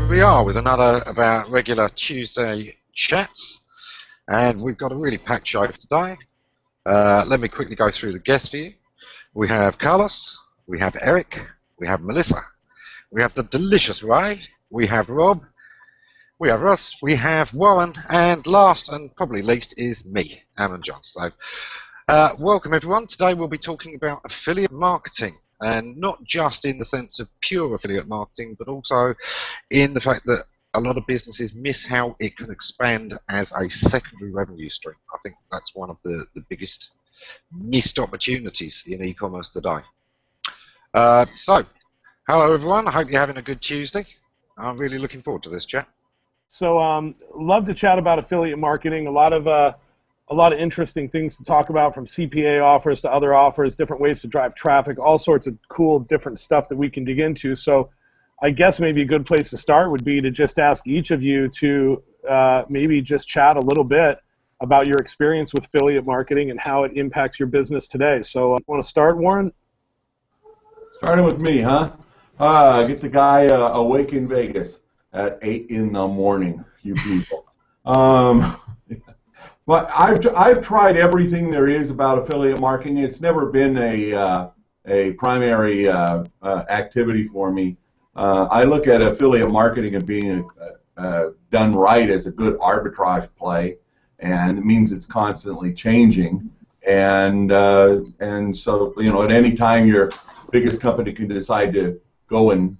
here we are with another of our regular Tuesday chats, and we've got a really packed show for today. Let me quickly go through the guests for you. We have Carlos, we have Erik, we have Melissa, we have the delicious Ray, we have Rob, we have Russ, we have Warren, and last and probably least is me, Ammon John. So, welcome everyone. Today we'll be talking about affiliate marketing, and not just in the sense of pure affiliate marketing, but also in the fact that a lot of businesses miss how it can expand as a secondary revenue stream. I think that's one of the biggest missed opportunities in e-commerce today. So, hello everyone. I hope you're having a good Tuesday. I'm really looking forward to this chat. So, love to chat about affiliate marketing. A lot of interesting things to talk about, from CPA offers to other offers, different ways to drive traffic, all sorts of cool different stuff that we can dig into. So I guess maybe a good place to start would be to just ask each of you to maybe just chat a little bit about your experience with affiliate marketing and how it impacts your business today. So want to start, Warren? Starting with me, huh? I get the guy awake in Vegas at 8 in the morning, you people. But I've tried everything there is about affiliate marketing. It's never been a primary activity for me. I look at affiliate marketing as being done right as a good arbitrage play, and it means it's constantly changing. And so, you know, at any time your biggest company can decide to go and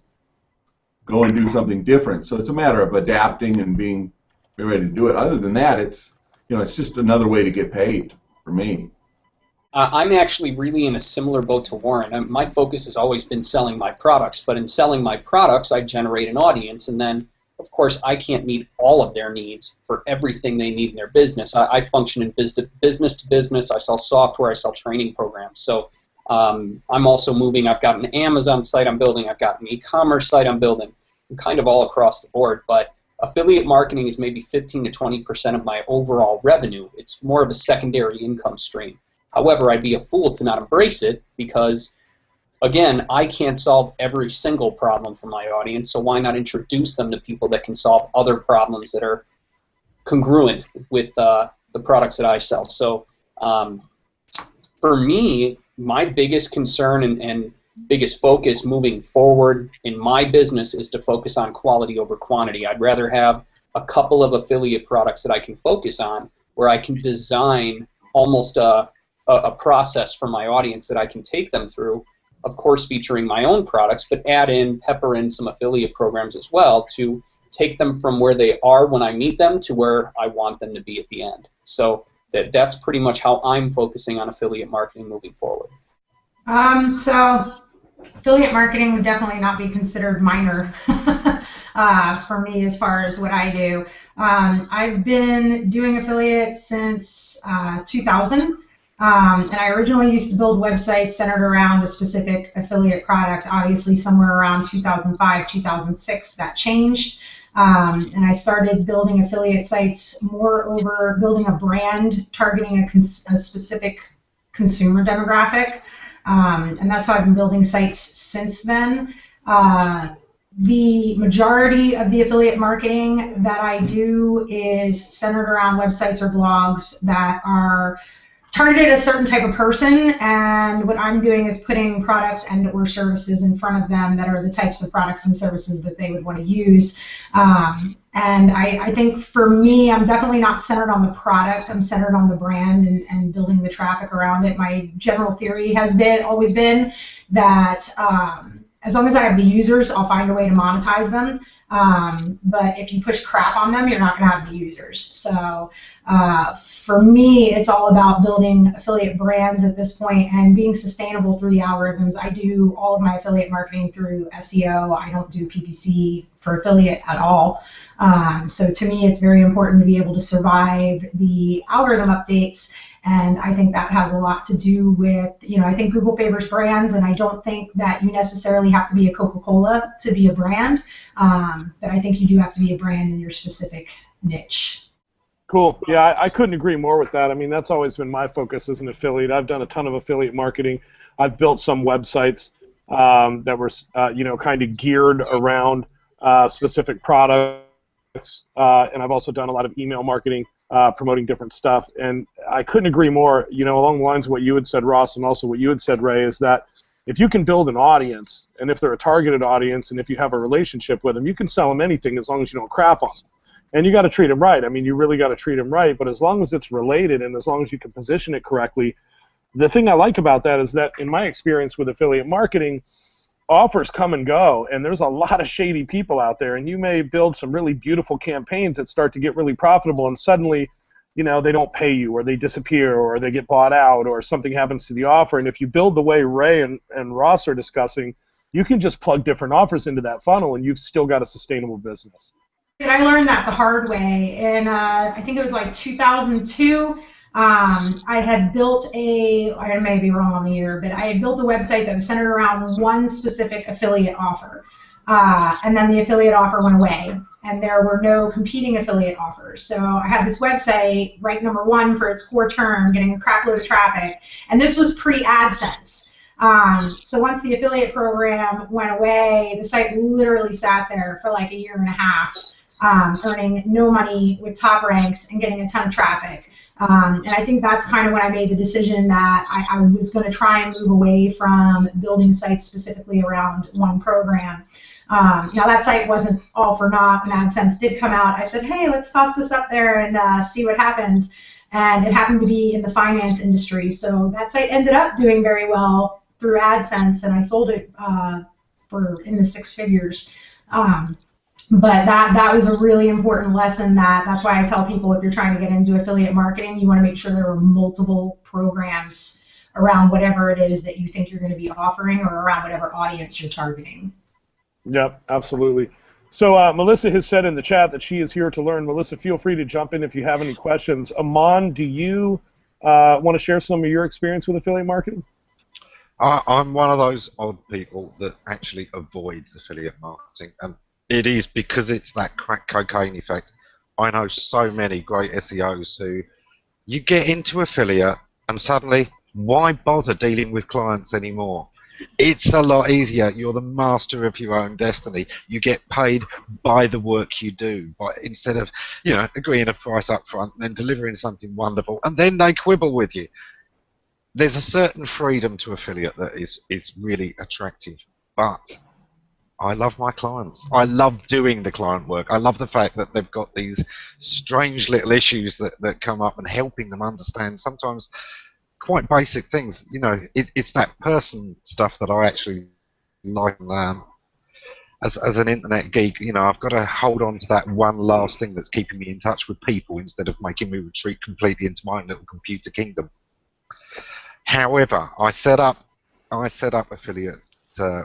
do something different. So it's a matter of adapting and being ready to do it. Other than that, it's just another way to get paid for me. I'm actually really in a similar boat to Warren. My focus has always been selling my products, but in selling my products, I generate an audience, and then, of course, I can't meet all of their needs for everything they need in their business. I function in business to business. I sell software. I sell training programs. So I'm also moving. I've got an Amazon site I'm building. I've got an e-commerce site I'm building. I'm kind of all across the board, but affiliate marketing is maybe 15 to 20% of my overall revenue. It's more of a secondary income stream. However, I'd be a fool to not embrace it because, again, I can't solve every single problem for my audience, so why not introduce them to people that can solve other problems that are congruent with the products that I sell. So for me, my biggest concern and biggest focus moving forward in my business is to focus on quality over quantity. I'd rather have a couple of affiliate products that I can focus on where I can design almost a process for my audience that I can take them through, of course featuring my own products, but pepper in some affiliate programs as well to take them from where they are when I meet them to where I want them to be at the end. So that's pretty much how I'm focusing on affiliate marketing moving forward. So affiliate marketing would definitely not be considered minor for me as far as what I do. I've been doing affiliate since 2000. And I originally used to build websites centered around a specific affiliate product. Obviously, somewhere around 2005, 2006, that changed. And I started building affiliate sites more over building a brand targeting a specific consumer demographic. And that's how I've been building sites since then. The majority of the affiliate marketing that I do is centered around websites or blogs that are targeted a certain type of person, and what I'm doing is putting products and or services in front of them that are the types of products and services that they would want to use. And I think for me, I'm definitely not centered on the product. I'm centered on the brand and building the traffic around it. My general theory has always been that as long as I have the users, I'll find a way to monetize them. But if you push crap on them, you're not going to have the users. So for me, it's all about building affiliate brands at this point and being sustainable through the algorithms. I do all of my affiliate marketing through SEO. I don't do PPC for affiliate at all. So to me, it's very important to be able to survive the algorithm updates. And I think that has a lot to do with, I think Google favors brands, and I don't think that you necessarily have to be a Coca-Cola to be a brand, but I think you do have to be a brand in your specific niche. Cool. Yeah, I couldn't agree more with that. I mean, that's always been my focus as an affiliate. I've done a ton of affiliate marketing. I've built some websites that were, kind of geared around specific products, and I've also done a lot of email marketing, promoting different stuff. And I couldn't agree more, you know, along the lines of what you had said, Ross, and also what you had said, Ray, is that if you can build an audience, and if they're a targeted audience, and if you have a relationship with them, you can sell them anything as long as you don't crap on them. And you got to treat them right. I mean, you really got to treat them right, but as long as it's related and as long as you can position it correctly, the thing I like about that is that in my experience with affiliate marketing, offers come and go, and there's a lot of shady people out there, and you may build some really beautiful campaigns that start to get really profitable, and suddenly, you know, they don't pay you, or they disappear, or they get bought out, or something happens to the offer. And if you build the way Ray and Ross are discussing, you can just plug different offers into that funnel, and you've still got a sustainable business. I learned that the hard way, and I think it was like 2002. I had built I may be wrong on the year, but I had built a website that was centered around one specific affiliate offer. And then the affiliate offer went away, and there were no competing affiliate offers. So I had this website ranked #1 for its core term, getting a crap load of traffic, and this was pre-AdSense. So once the affiliate program went away, the site literally sat there for like a year and a half, earning no money with top ranks and getting a ton of traffic. And I think that's kind of when I made the decision that I was going to try and move away from building sites specifically around one program. Now that site wasn't all for naught. When AdSense did come out, I said, hey, let's toss this up there and see what happens. And it happened to be in the finance industry. So that site ended up doing very well through AdSense, and I sold it for in the 6 figures. But that was a really important lesson. That's why I tell people, if you're trying to get into affiliate marketing, you want to make sure there are multiple programs around whatever it is that you think you're going to be offering, or around whatever audience you're targeting. Yep, absolutely. So Melissa has said in the chat that she is here to learn. Melissa, feel free to jump in if you have any questions. Ammon, do you want to share some of your experience with affiliate marketing? I'm one of those odd people that actually avoids affiliate marketing, and it is because it's that crack cocaine effect. I know so many great SEOs who you get into affiliate and suddenly, why bother dealing with clients anymore? It's a lot easier. You're the master of your own destiny. You get paid by the work you do, instead of, you know, agreeing a price up front and then delivering something wonderful, and then they quibble with you. There's a certain freedom to affiliate that is really attractive, but I love my clients. I love doing the client work. I love the fact that they've got these strange little issues that come up, and helping them understand sometimes quite basic things. You know, it's that person stuff that I actually like. As an internet geek, you know, I've got to hold on to that one last thing that's keeping me in touch with people, instead of making me retreat completely into my own little computer kingdom. However, I set up affiliate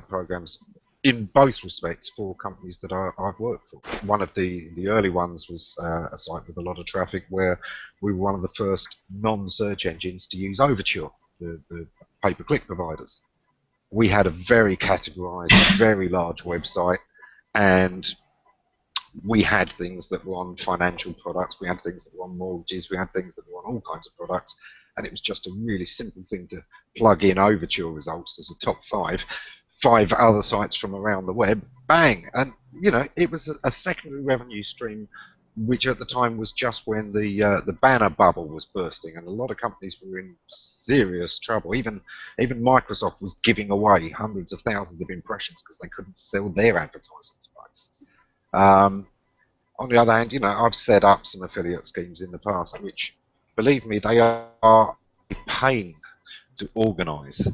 programs in both respects for companies that I've worked for. One of the early ones was a site with a lot of traffic, where we were one of the first non-search engines to use Overture, the pay-per-click providers. We had a very categorized, very large website, and we had things that were on financial products, we had things that were on mortgages, we had things that were on all kinds of products, and it was just a really simple thing to plug in Overture results as a top 5 other sites from around the web, bang, and you know, it was a secondary revenue stream, which at the time was just when the banner bubble was bursting, and a lot of companies were in serious trouble. Even Microsoft was giving away hundreds of thousands of impressions because they couldn't sell their advertising space. On the other hand, you know, I've set up some affiliate schemes in the past, which, believe me, they are a pain to organise.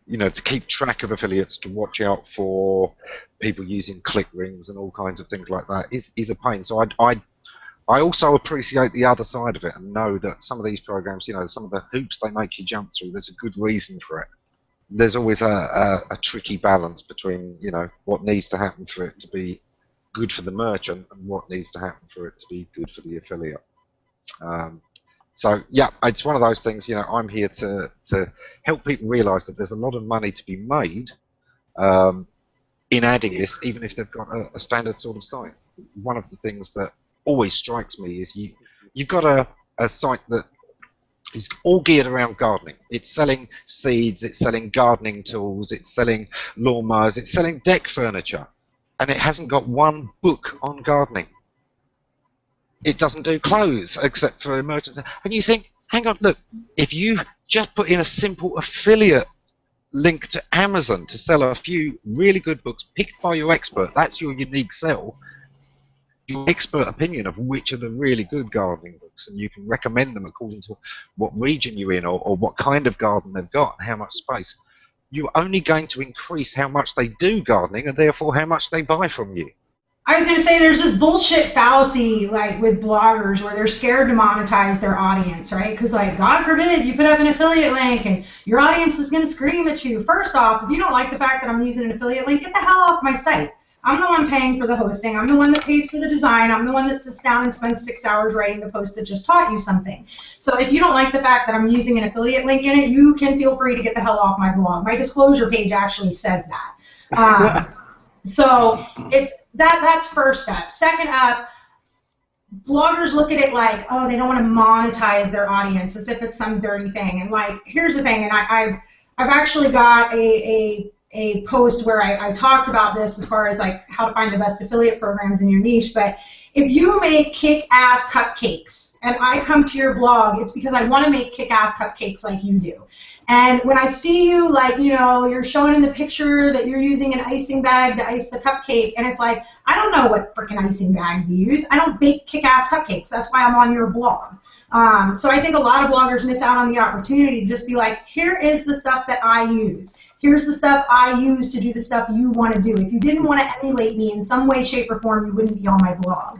You know, to keep track of affiliates, to watch out for people using click rings and all kinds of things like that is a pain. So I also appreciate the other side of it, and know that some of these programs, you know, some of the hoops they make you jump through, there's a good reason for it. There's always a tricky balance between, you know, what needs to happen for it to be good for the merchant and what needs to happen for it to be good for the affiliate. So yeah, it's one of those things. You know, I'm here to help people realise that there's a lot of money to be made in adding this, even if they've got a standard sort of site. One of the things that always strikes me is you've got a site that is all geared around gardening. It's selling seeds, it's selling gardening tools, it's selling lawnmowers, it's selling deck furniture. and it hasn't got one book on gardening. It doesn't do clothes except for emergency. And you think, hang on, look, if you just put in a simple affiliate link to Amazon to sell a few really good books picked by your expert, that's your unique sell, your expert opinion of which are the really good gardening books, and you can recommend them according to what region you're in or what kind of garden they've got and how much space. You're only going to increase how much they do gardening and therefore how much they buy from you. I was going to say there's this bullshit fallacy like with bloggers where they're scared to monetize their audience, right? Because like, God forbid you put up an affiliate link and your audience is going to scream at you. First off, if you don't like the fact that I'm using an affiliate link, get the hell off my site. I'm the one paying for the hosting. I'm the one that pays for the design. I'm the one that sits down and spends 6 hours writing the post that just taught you something. So if you don't like the fact that I'm using an affiliate link in it, you can feel free to get the hell off my blog. My disclosure page actually says that. So it's that's first up. Second up, bloggers look at it like, oh, they don't want to monetize their audience as if it's some dirty thing. And like, here's the thing, and I've actually got a post where I talked about this as far as like how to find the best affiliate programs in your niche. But if you make kick-ass cupcakes and I come to your blog, it's because I want to make kick-ass cupcakes like you do. And when I see you, like, you know, you're showing in the picture that you're using an icing bag to ice the cupcake, and it's like, I don't know what freaking icing bag you use. I don't bake kick-ass cupcakes. That's why I'm on your blog. So I think a lot of bloggers miss out on the opportunity to just be like, here is the stuff that I use. Here's the stuff I use to do the stuff you want to do. If you didn't want to emulate me in some way, shape, or form, you wouldn't be on my blog.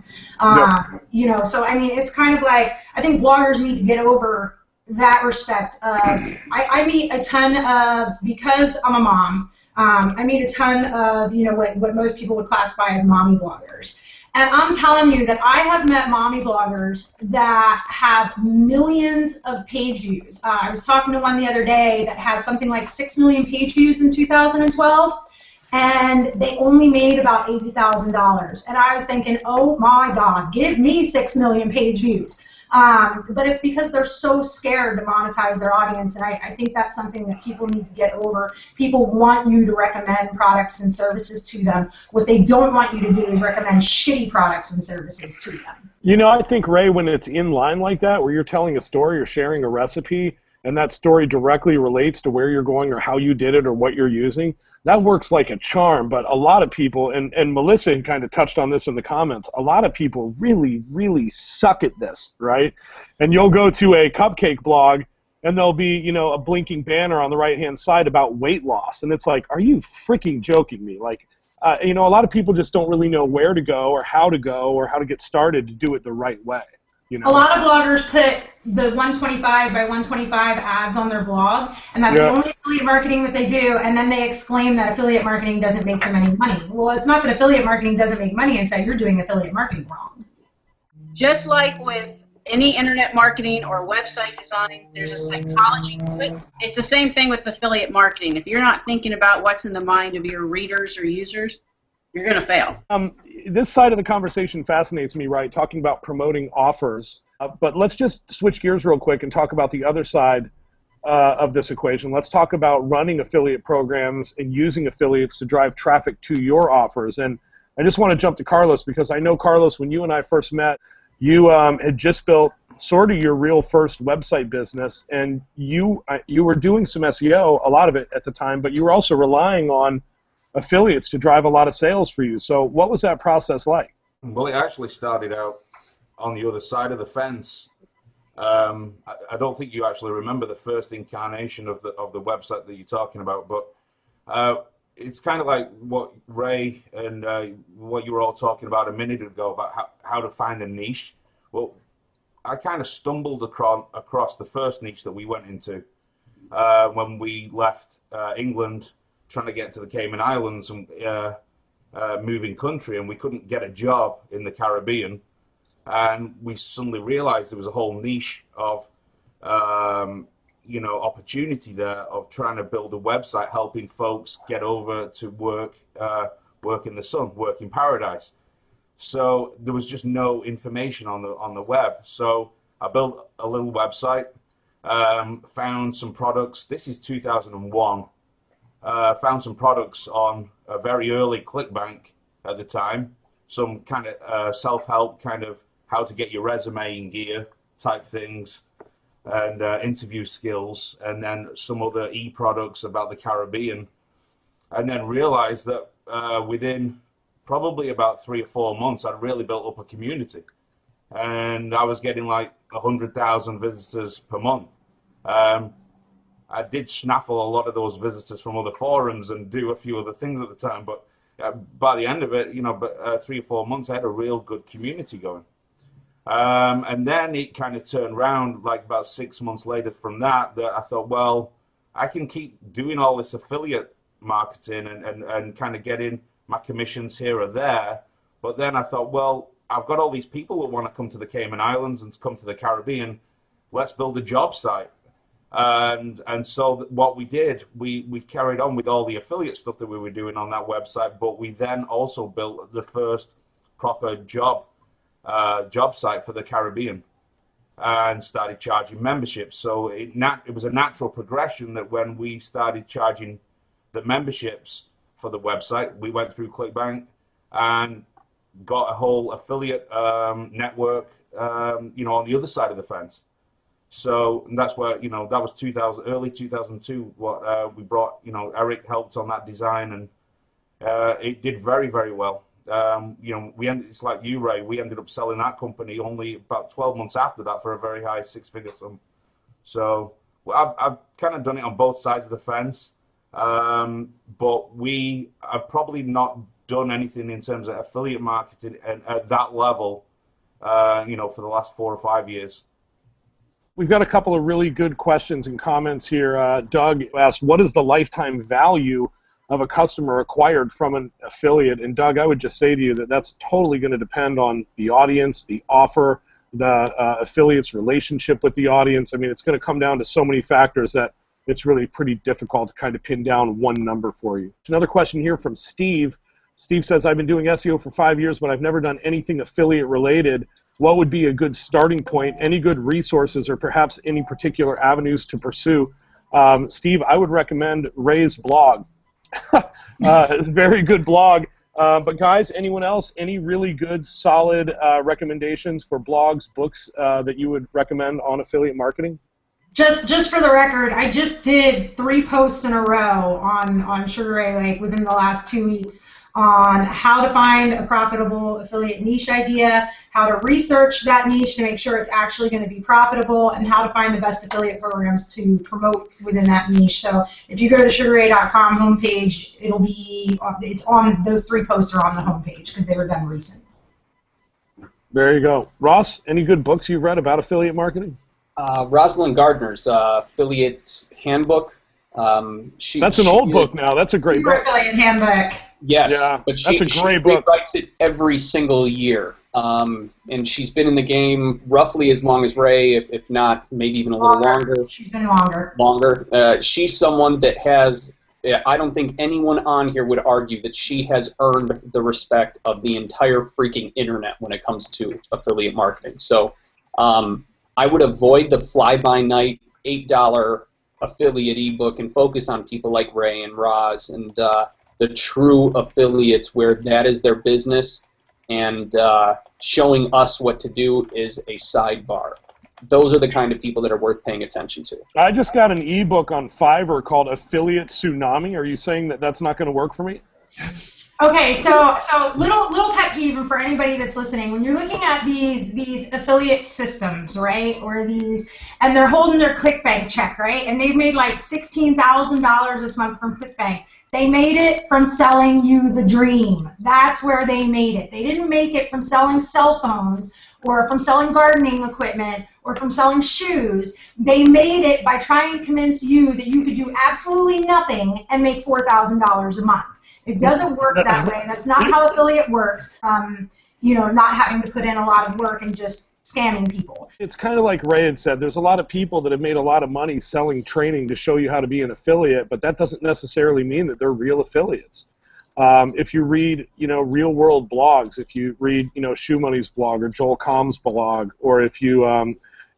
You know, so I mean, it's kind of like, I think bloggers need to get over that respect. I meet a ton of, because I'm a mom, I meet a ton of, you know, what most people would classify as mommy bloggers. And I'm telling you that I have met mommy bloggers that have millions of page views. I was talking to one the other day that had something like 6 million page views in 2012, and they only made about $80,000. And I was thinking, oh my God, give me 6 million page views. But it's because they're so scared to monetize their audience, and I think that's something that people need to get over. People want you to recommend products and services to them. What they don't want you to do is recommend shitty products and services to them. You know, I think, Ray, when it's in line like that, where you're telling a story or sharing a recipe, and that story directly relates to where you're going or how you did it or what you're using, that works like a charm. But a lot of people, and Melissa had kind of touched on this in the comments, a lot of people really, really suck at this, right? And you'll go to a cupcake blog, and there'll be, you know, a blinking banner on the right-hand side about weight loss. And it's like, are you freaking joking me? Like, you know, a lot of people just don't really know where to go or how to get started to do it the right way. You know? A lot of bloggers put the 125 by 125 ads on their blog, and that's the only affiliate marketing that they do, and then they exclaim that affiliate marketing doesn't make them any money. Well, it's not that affiliate marketing doesn't make money, it's that you're doing affiliate marketing wrong. Just like with any internet marketing or website design, there's a psychology to it. It's the same thing with affiliate marketing. If you're not thinking about what's in the mind of your readers or users, you're going to fail. This side of the conversation fascinates me, right, talking about promoting offers. But let's just switch gears real quick and talk about the other side of this equation. Let's talk about running affiliate programs and using affiliates to drive traffic to your offers. And I just want to jump to Carlos, because I know, Carlos, when you and I first met, you had just built sort of your real first website business, and you were doing some SEO, a lot of it at the time, but you were also relying on affiliates to drive a lot of sales for you. So what was that process like? Well, it actually started out on the other side of the fence. I don't think you actually remember the first incarnation of the website that you're talking about, but it's kind of like what Ray and what you were all talking about a minute ago about how to find a niche. Well, I kind of stumbled across the first niche that we went into when we left England, trying to get to the Cayman Islands and moving country, and we couldn't get a job in the Caribbean, and we suddenly realized there was a whole niche of you know, opportunity there of trying to build a website, helping folks get over to work in the sun, work in paradise. So there was just no information on the web. So I built a little website, found some products. This is 2001. Found some products on a very early ClickBank at the time. Some kind of self-help, kind of how to get your resume in gear type things, and interview skills, and then some other e-products about the Caribbean. And then realized that within probably about 3 or 4 months, I'd really built up a community. And I was getting like 100,000 visitors per month. I did snaffle a lot of those visitors from other forums and do a few other things at the time, but by the end of it, 3 or 4 months, I had a real good community going. And then it kind of turned around like about 6 months later from that I thought, well, I can keep doing all this affiliate marketing and kind of getting my commissions here or there. But then I thought, well, I've got all these people that want to come to the Cayman Islands and come to the Caribbean. Let's build a job site. And so what we did, we carried on with all the affiliate stuff that we were doing on that website, but we then also built the first proper job site for the Caribbean and started charging memberships. So it was a natural progression that when we started charging the memberships for the website, we went through ClickBank and got a whole affiliate network, on the other side of the fence. So that's where, that was early 2002, what we brought, Erik helped on that design, and it did very, very well. It's like you, Ray, we ended up selling that company only about 12 months after that for a very high 6-figure sum. So I've kind of done it on both sides of the fence, but we have probably not done anything in terms of affiliate marketing at that level, for the last 4 or 5 years. We've got a couple of really good questions and comments here. Doug asked, what is the lifetime value of a customer acquired from an affiliate? And Doug, I would just say to you that that's totally going to depend on the audience, the offer, the affiliate's relationship with the audience. I mean, it's going to come down to so many factors that it's really pretty difficult to kind of pin down one number for you. Another question here from Steve. Steve says, I've been doing SEO for 5 years, but I've never done anything affiliate related. What would be a good starting point? Any good resources or perhaps any particular avenues to pursue? Steve, I would recommend Ray's blog. It's a very good blog. But guys, anyone else, any really good, solid recommendations for blogs, books that you would recommend on affiliate marketing? Just for the record, I just did 3 posts in a row on Sugar Ray Lake within the last 2 weeks on how to find a profitable affiliate niche idea, how to research that niche to make sure it's actually going to be profitable, and how to find the best affiliate programs to promote within that niche. So if you go to the sugarray.com homepage, it's on, those 3 posts are on the homepage because they were done recent. There you go. Ross, any good books you've read about affiliate marketing? Rosalind Gardner's Affiliate Handbook. That's an old book now. That's a great book. Affiliate Handbook. Yes, yeah, but she rewrites it every single year. And she's been in the game roughly as long as Ray, if not maybe even a little longer. She's been longer. She's someone that has, I don't think anyone on here would argue that she has earned the respect of the entire freaking internet when it comes to affiliate marketing. So I would avoid the fly-by-night $8 affiliate ebook and focus on people like Ray and Roz and the true affiliates where that is their business, and showing us what to do is a sidebar. Those are the kind of people that are worth paying attention to. I just got an ebook on Fiverr called Affiliate Tsunami. Are you saying that that's not going to work for me? Okay, so little pet peeve for anybody that's listening. When you're looking at these affiliate systems, right, or these, and they're holding their ClickBank check, right, and they've made like $16,000 this month from ClickBank. They made it from selling you the dream. That's where they made it. They didn't make it from selling cell phones or from selling gardening equipment or from selling shoes. They made it by trying to convince you that you could do absolutely nothing and make $4,000 a month. It doesn't work that way. That's not how affiliate works. Not having to put in a lot of work and just scamming people. It's kind of like Ray had said. There's a lot of people that have made a lot of money selling training to show you how to be an affiliate, but that doesn't necessarily mean that they're real affiliates. If you read, real world blogs, if you read, Shoe Money's blog or Joel Comm's blog, or if you,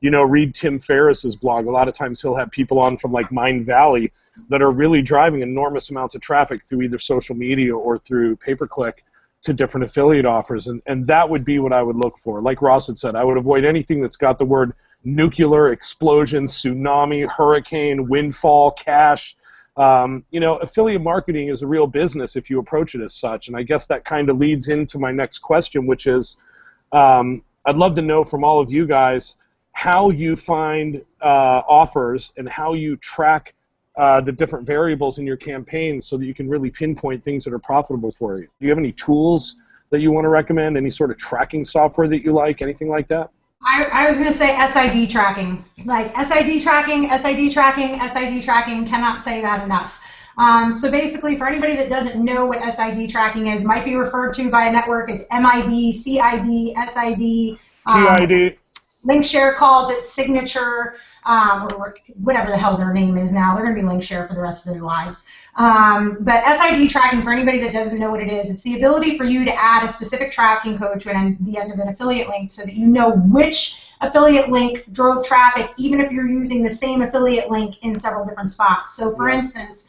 read Tim Ferriss's blog, a lot of times he'll have people on from like Mind Valley that are really driving enormous amounts of traffic through either social media or through pay-per-click. to different affiliate offers, and that would be what I would look for. Like Ross had said, I would avoid anything that's got the word nuclear, explosion, tsunami, hurricane, windfall, cash. Affiliate marketing is a real business if you approach it as such, and I guess that kind of leads into my next question, which is I'd love to know from all of you guys how you find offers and how you track the different variables in your campaigns so that you can really pinpoint things that are profitable for you. Do you have any tools that you want to recommend? Any sort of tracking software that you like? Anything like that? I was going to say SID tracking. Like SID tracking, SID tracking, SID tracking, cannot say that enough. So basically, for anybody that doesn't know what SID tracking is, might be referred to by a network as MID, CID, SID, TID. Link Share calls it signature, or whatever the hell their name is now. They're going to be Link Share for the rest of their lives. But SID tracking, for anybody that doesn't know what it is, it's the ability for you to add a specific tracking code to the end of an affiliate link so that you know which affiliate link drove traffic, even if you're using the same affiliate link in several different spots. So for instance,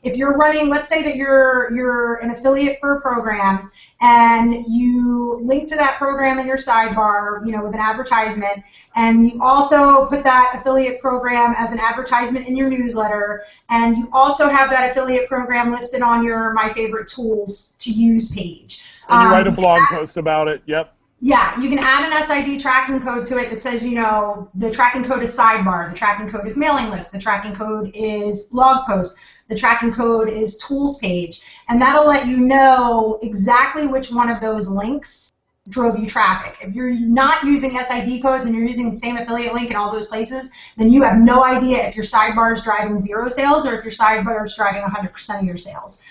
if you're running, let's say that you're an affiliate for a program and you link to that program in your sidebar, with an advertisement, and you also put that affiliate program as an advertisement in your newsletter, and you also have that affiliate program listed on your My Favorite Tools to Use page. And you write a blog post about it, yep. Yeah, you can add an SID tracking code to it that says, the tracking code is sidebar, the tracking code is mailing list, the tracking code is blog post, the tracking code is tools page, and that'll let you know exactly which one of those links drove you traffic. If you're not using SID codes and you're using the same affiliate link in all those places, then you have no idea if your sidebar is driving 0 sales or if your sidebar is driving 100% of your sales.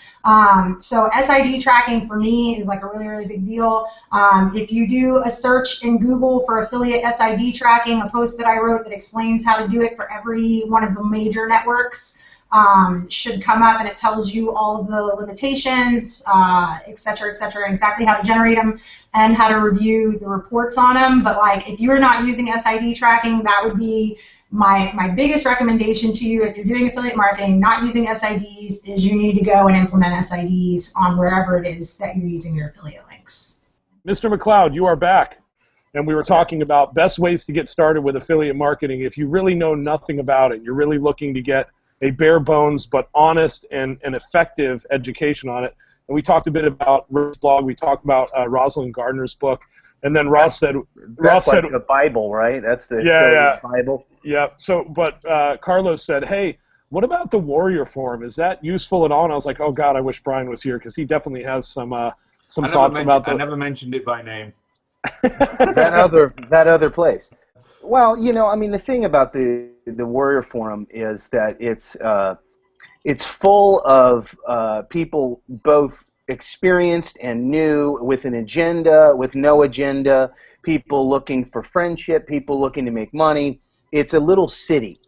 So SID tracking for me is like a really, really big deal. If you do a search in Google for affiliate SID tracking, a post that I wrote that explains how to do it for every one of the major networks should come up, and it tells you all of the limitations, et cetera, and exactly how to generate them and how to review the reports on them. But like, if you're not using SID tracking, that would be my biggest recommendation to you if you're doing affiliate marketing, not using SIDs, is you need to go and implement SIDs on wherever it is that you're using your affiliate links. Mr. McLeod, you are back. And we were talking about best ways to get started with affiliate marketing. If you really know nothing about it, you're really looking to get a bare bones but honest and effective education on it. And we talked a bit about Rick's blog. We talked about Rosalind Gardner's book. And then Ross said the Bible, right? That's the Bible. Yeah. So, but Carlos said, hey, what about the Warrior Forum? Is that useful at all? And I was like, oh God, I wish Brian was here because he definitely has some thoughts about that. I never mentioned it by name. that other place. Well, the thing about the Warrior Forum is that it's full of people both experienced and new, with an agenda, with no agenda, people looking for friendship, people looking to make money. It's a little city,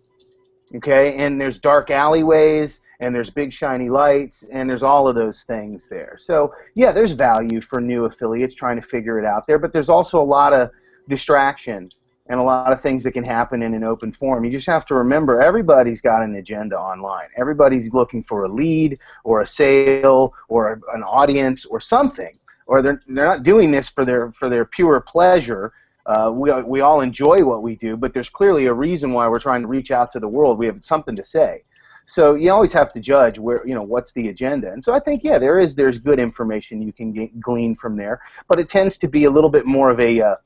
okay? And there's dark alleyways, and there's big shiny lights, and there's all of those things there. So, yeah, there's value for new affiliates trying to figure it out there, but there's also a lot of distraction and a lot of things that can happen in an open forum. You just have to remember, everybody's got an agenda online. Everybody's looking for a lead or a sale or an audience or something, or they're not doing this for their pure pleasure. We all enjoy what we do, but there's clearly a reason why we're trying to reach out to the world. We have something to say. So you always have to judge what's the agenda. And so I think, yeah, there's good information you can glean from there, but it tends to be a little bit more of a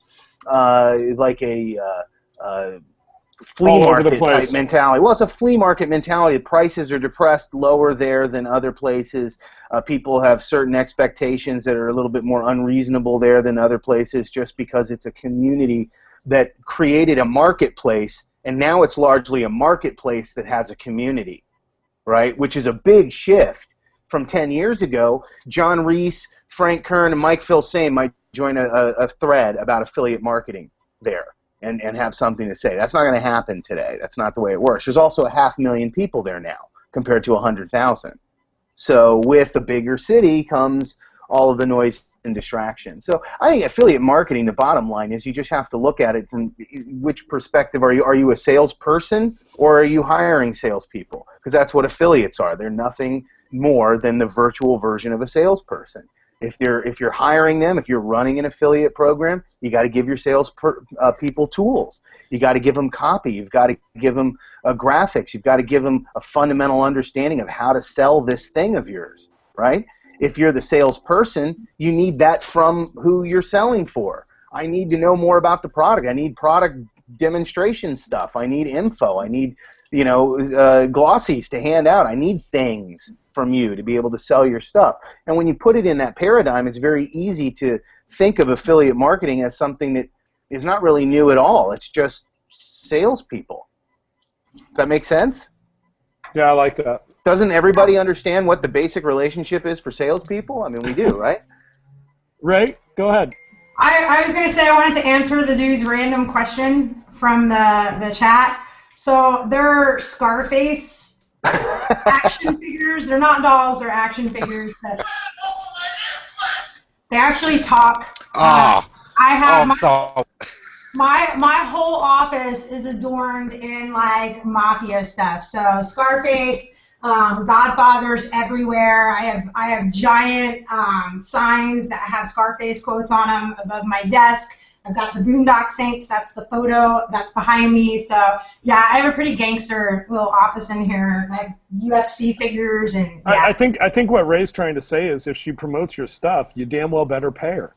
flea market type mentality. Well, it's a flea market mentality. The prices are depressed lower there than other places. People have certain expectations that are a little bit more unreasonable there than other places, just because it's a community that created a marketplace, and now it's largely a marketplace that has a community, right? Which is a big shift from 10 years ago. John Reese, Frank Kern, and Mike Filsaime might join a thread about affiliate marketing there and have something to say. That's not going to happen today. That's not the way it works. There's also 500,000 people there now compared to 100,000. So with the bigger city comes all of the noise and distraction. So I think affiliate marketing, the bottom line is you just have to look at it from which perspective are you. Are you a salesperson, or are you hiring salespeople? Because that's what affiliates are. They're nothing more than the virtual version of a salesperson. If you're hiring them, if you're running an affiliate program, you got to give your sales people tools. You got to give them copy. You've got to give them graphics. You've got to give them a fundamental understanding of how to sell this thing of yours, right? If you're the salesperson, you need that from who you're selling for. I need to know more about the product. I need product demonstration stuff. I need info. I need, glossies to hand out. I need things from you to be able to sell your stuff. And when you put it in that paradigm, it's very easy to think of affiliate marketing as something that is not really new at all. It's just salespeople. Does that make sense? Yeah, I like that. Doesn't everybody understand what the basic relationship is for salespeople? I mean, we do, right? Ray, go ahead. I was going to say I wanted to answer the dude's random question from the chat. So they're Scarface action figures. They're not dolls. They're action figures. But they actually talk. I have my whole office is adorned in like mafia stuff. So Scarface, Godfathers everywhere. I have giant signs that have Scarface quotes on them above my desk. I've got the Boondock Saints. That's the photo that's behind me. So yeah, I have a pretty gangster little office in here. I have UFC figures and. Yeah. I think what Ray's trying to say is if she promotes your stuff, you damn well better pay her.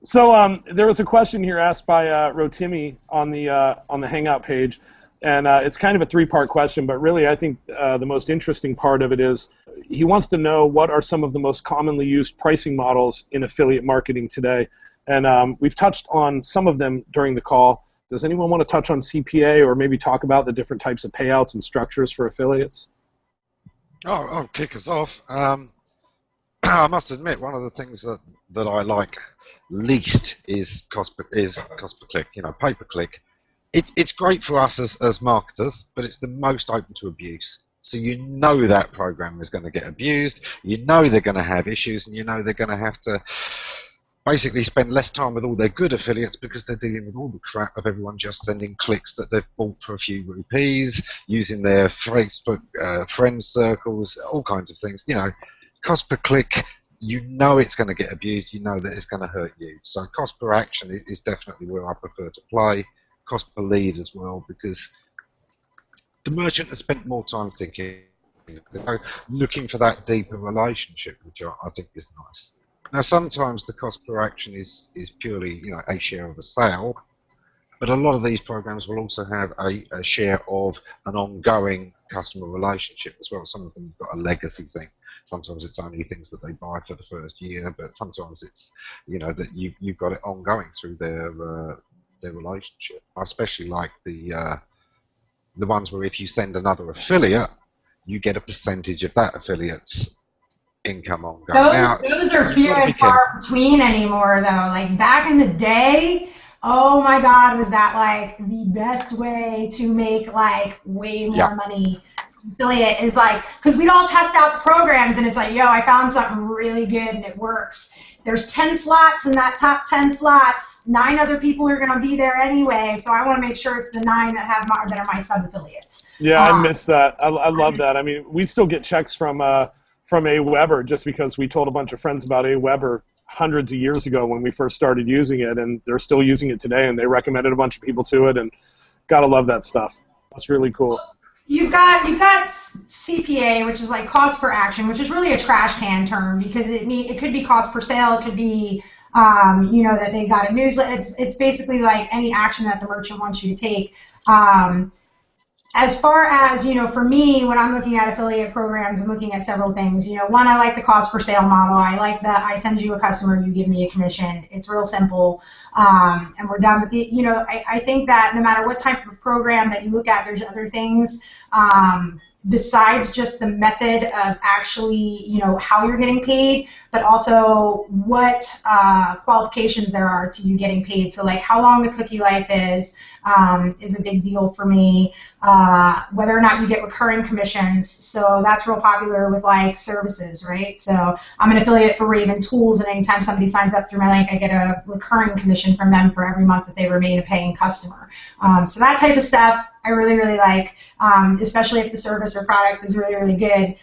So there was a question here asked by Rotimi on the Hangout page, and it's kind of a three-part question, but really I think the most interesting part of it is he wants to know what are some of the most commonly used pricing models in affiliate marketing today, and we've touched on some of them during the call. Does anyone want to touch on CPA or maybe talk about the different types of payouts and structures for affiliates? I'll kick us off. I must admit, one of the things that I like least is cost per click, pay per click. It's great for us as marketers, but it's the most open to abuse. So that program is going to get abused, they're going to have issues, and they're going to have to basically spend less time with all their good affiliates because they're dealing with all the crap of everyone just sending clicks that they've bought for a few rupees, using their Facebook friend circles, all kinds of things. Cost per click, it's going to get abused, that it's going to hurt you. So cost per action is definitely where I prefer to play. Cost per lead as well, because the merchant has spent more time thinking, looking for that deeper relationship, which I think is nice. Now, sometimes the cost per action is purely, a share of a sale, but a lot of these programs will also have a share of an ongoing customer relationship as well. Some of them have got a legacy thing. Sometimes it's only things that they buy for the first year, but sometimes it's, that you've got it ongoing through their relationship. I especially like the ones where if you send another affiliate, you get a percentage of that affiliate's income ongoing. Those are few and far between anymore, though. Like back in the day, oh my God, was that like the best way to make like way more money? Affiliate is like, because we'd all test out the programs and it's like, yo, I found something really good and it works. There's 10 slots in that top 10 slots. 9 other people are going to be there anyway, so I want to make sure it's the 9 that are my sub-affiliates. Yeah, I miss that. I love that. I mean, we still get checks from AWeber just because we told a bunch of friends about AWeber hundreds of years ago when we first started using it, and they're still using it today, and they recommended a bunch of people to it, and gotta love that stuff. That's really cool. You've got CPA, which is like cost per action, which is really a trash can term because it could be cost per sale, it could be that they've got a newsletter. It's basically like any action that the merchant wants you to take. As far as, for me, when I'm looking at affiliate programs, I'm looking at several things. One, I like the cost per sale model. I like the I send you a customer, you give me a commission. It's real simple, and we're done with it. I think that no matter what type of program that you look at, there's other things besides just the method of actually, how you're getting paid, but also what qualifications there are to you getting paid. So like how long the cookie life is, is a big deal for me. Whether or not you get recurring commissions, so that's real popular with like services, right? So I'm an affiliate for Raven Tools, and anytime somebody signs up through my link, I get a recurring commission from them for every month that they remain a paying customer. So that type of stuff I really, really like, especially if the service or product is really, really good,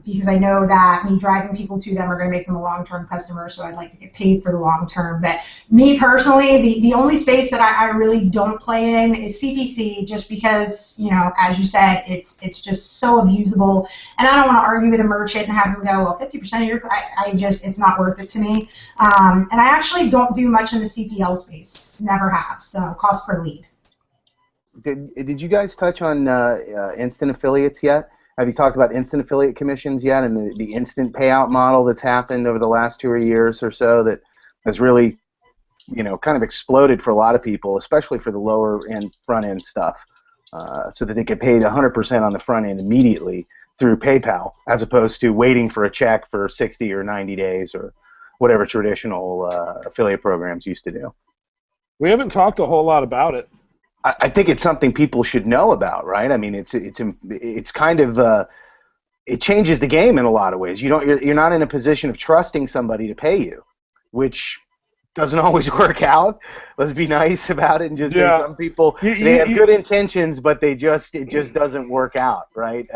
because I know that me driving people to them are going to make them a long-term customer, so I'd like to get paid for the long term. But me personally, the only space that I really don't play in is CPC, just because, you know, as you said, it's just so abusable, and I don't want to argue with a merchant and have them go, well, 50% of your, it's not worth it to me. And I actually don't do much in the CPL space, never have, so cost per lead. Did you guys touch on instant affiliates yet? Have you talked about instant affiliate commissions yet, and the instant payout model that's happened over the last 2 years or so that has really, you know, kind of exploded for a lot of people, especially for the lower end, front end stuff, so that they get paid 100% on the front end immediately through PayPal, as opposed to waiting for a check for 60 or 90 days or whatever traditional affiliate programs used to do. We haven't talked a whole lot about it. I think it's something people should know about, right? I mean, it's kind of it changes the game in a lot of ways. You're not in a position of trusting somebody to pay you, which doesn't always work out. Let's be nice about it and just say some people they have good intentions, but it just doesn't work out, right?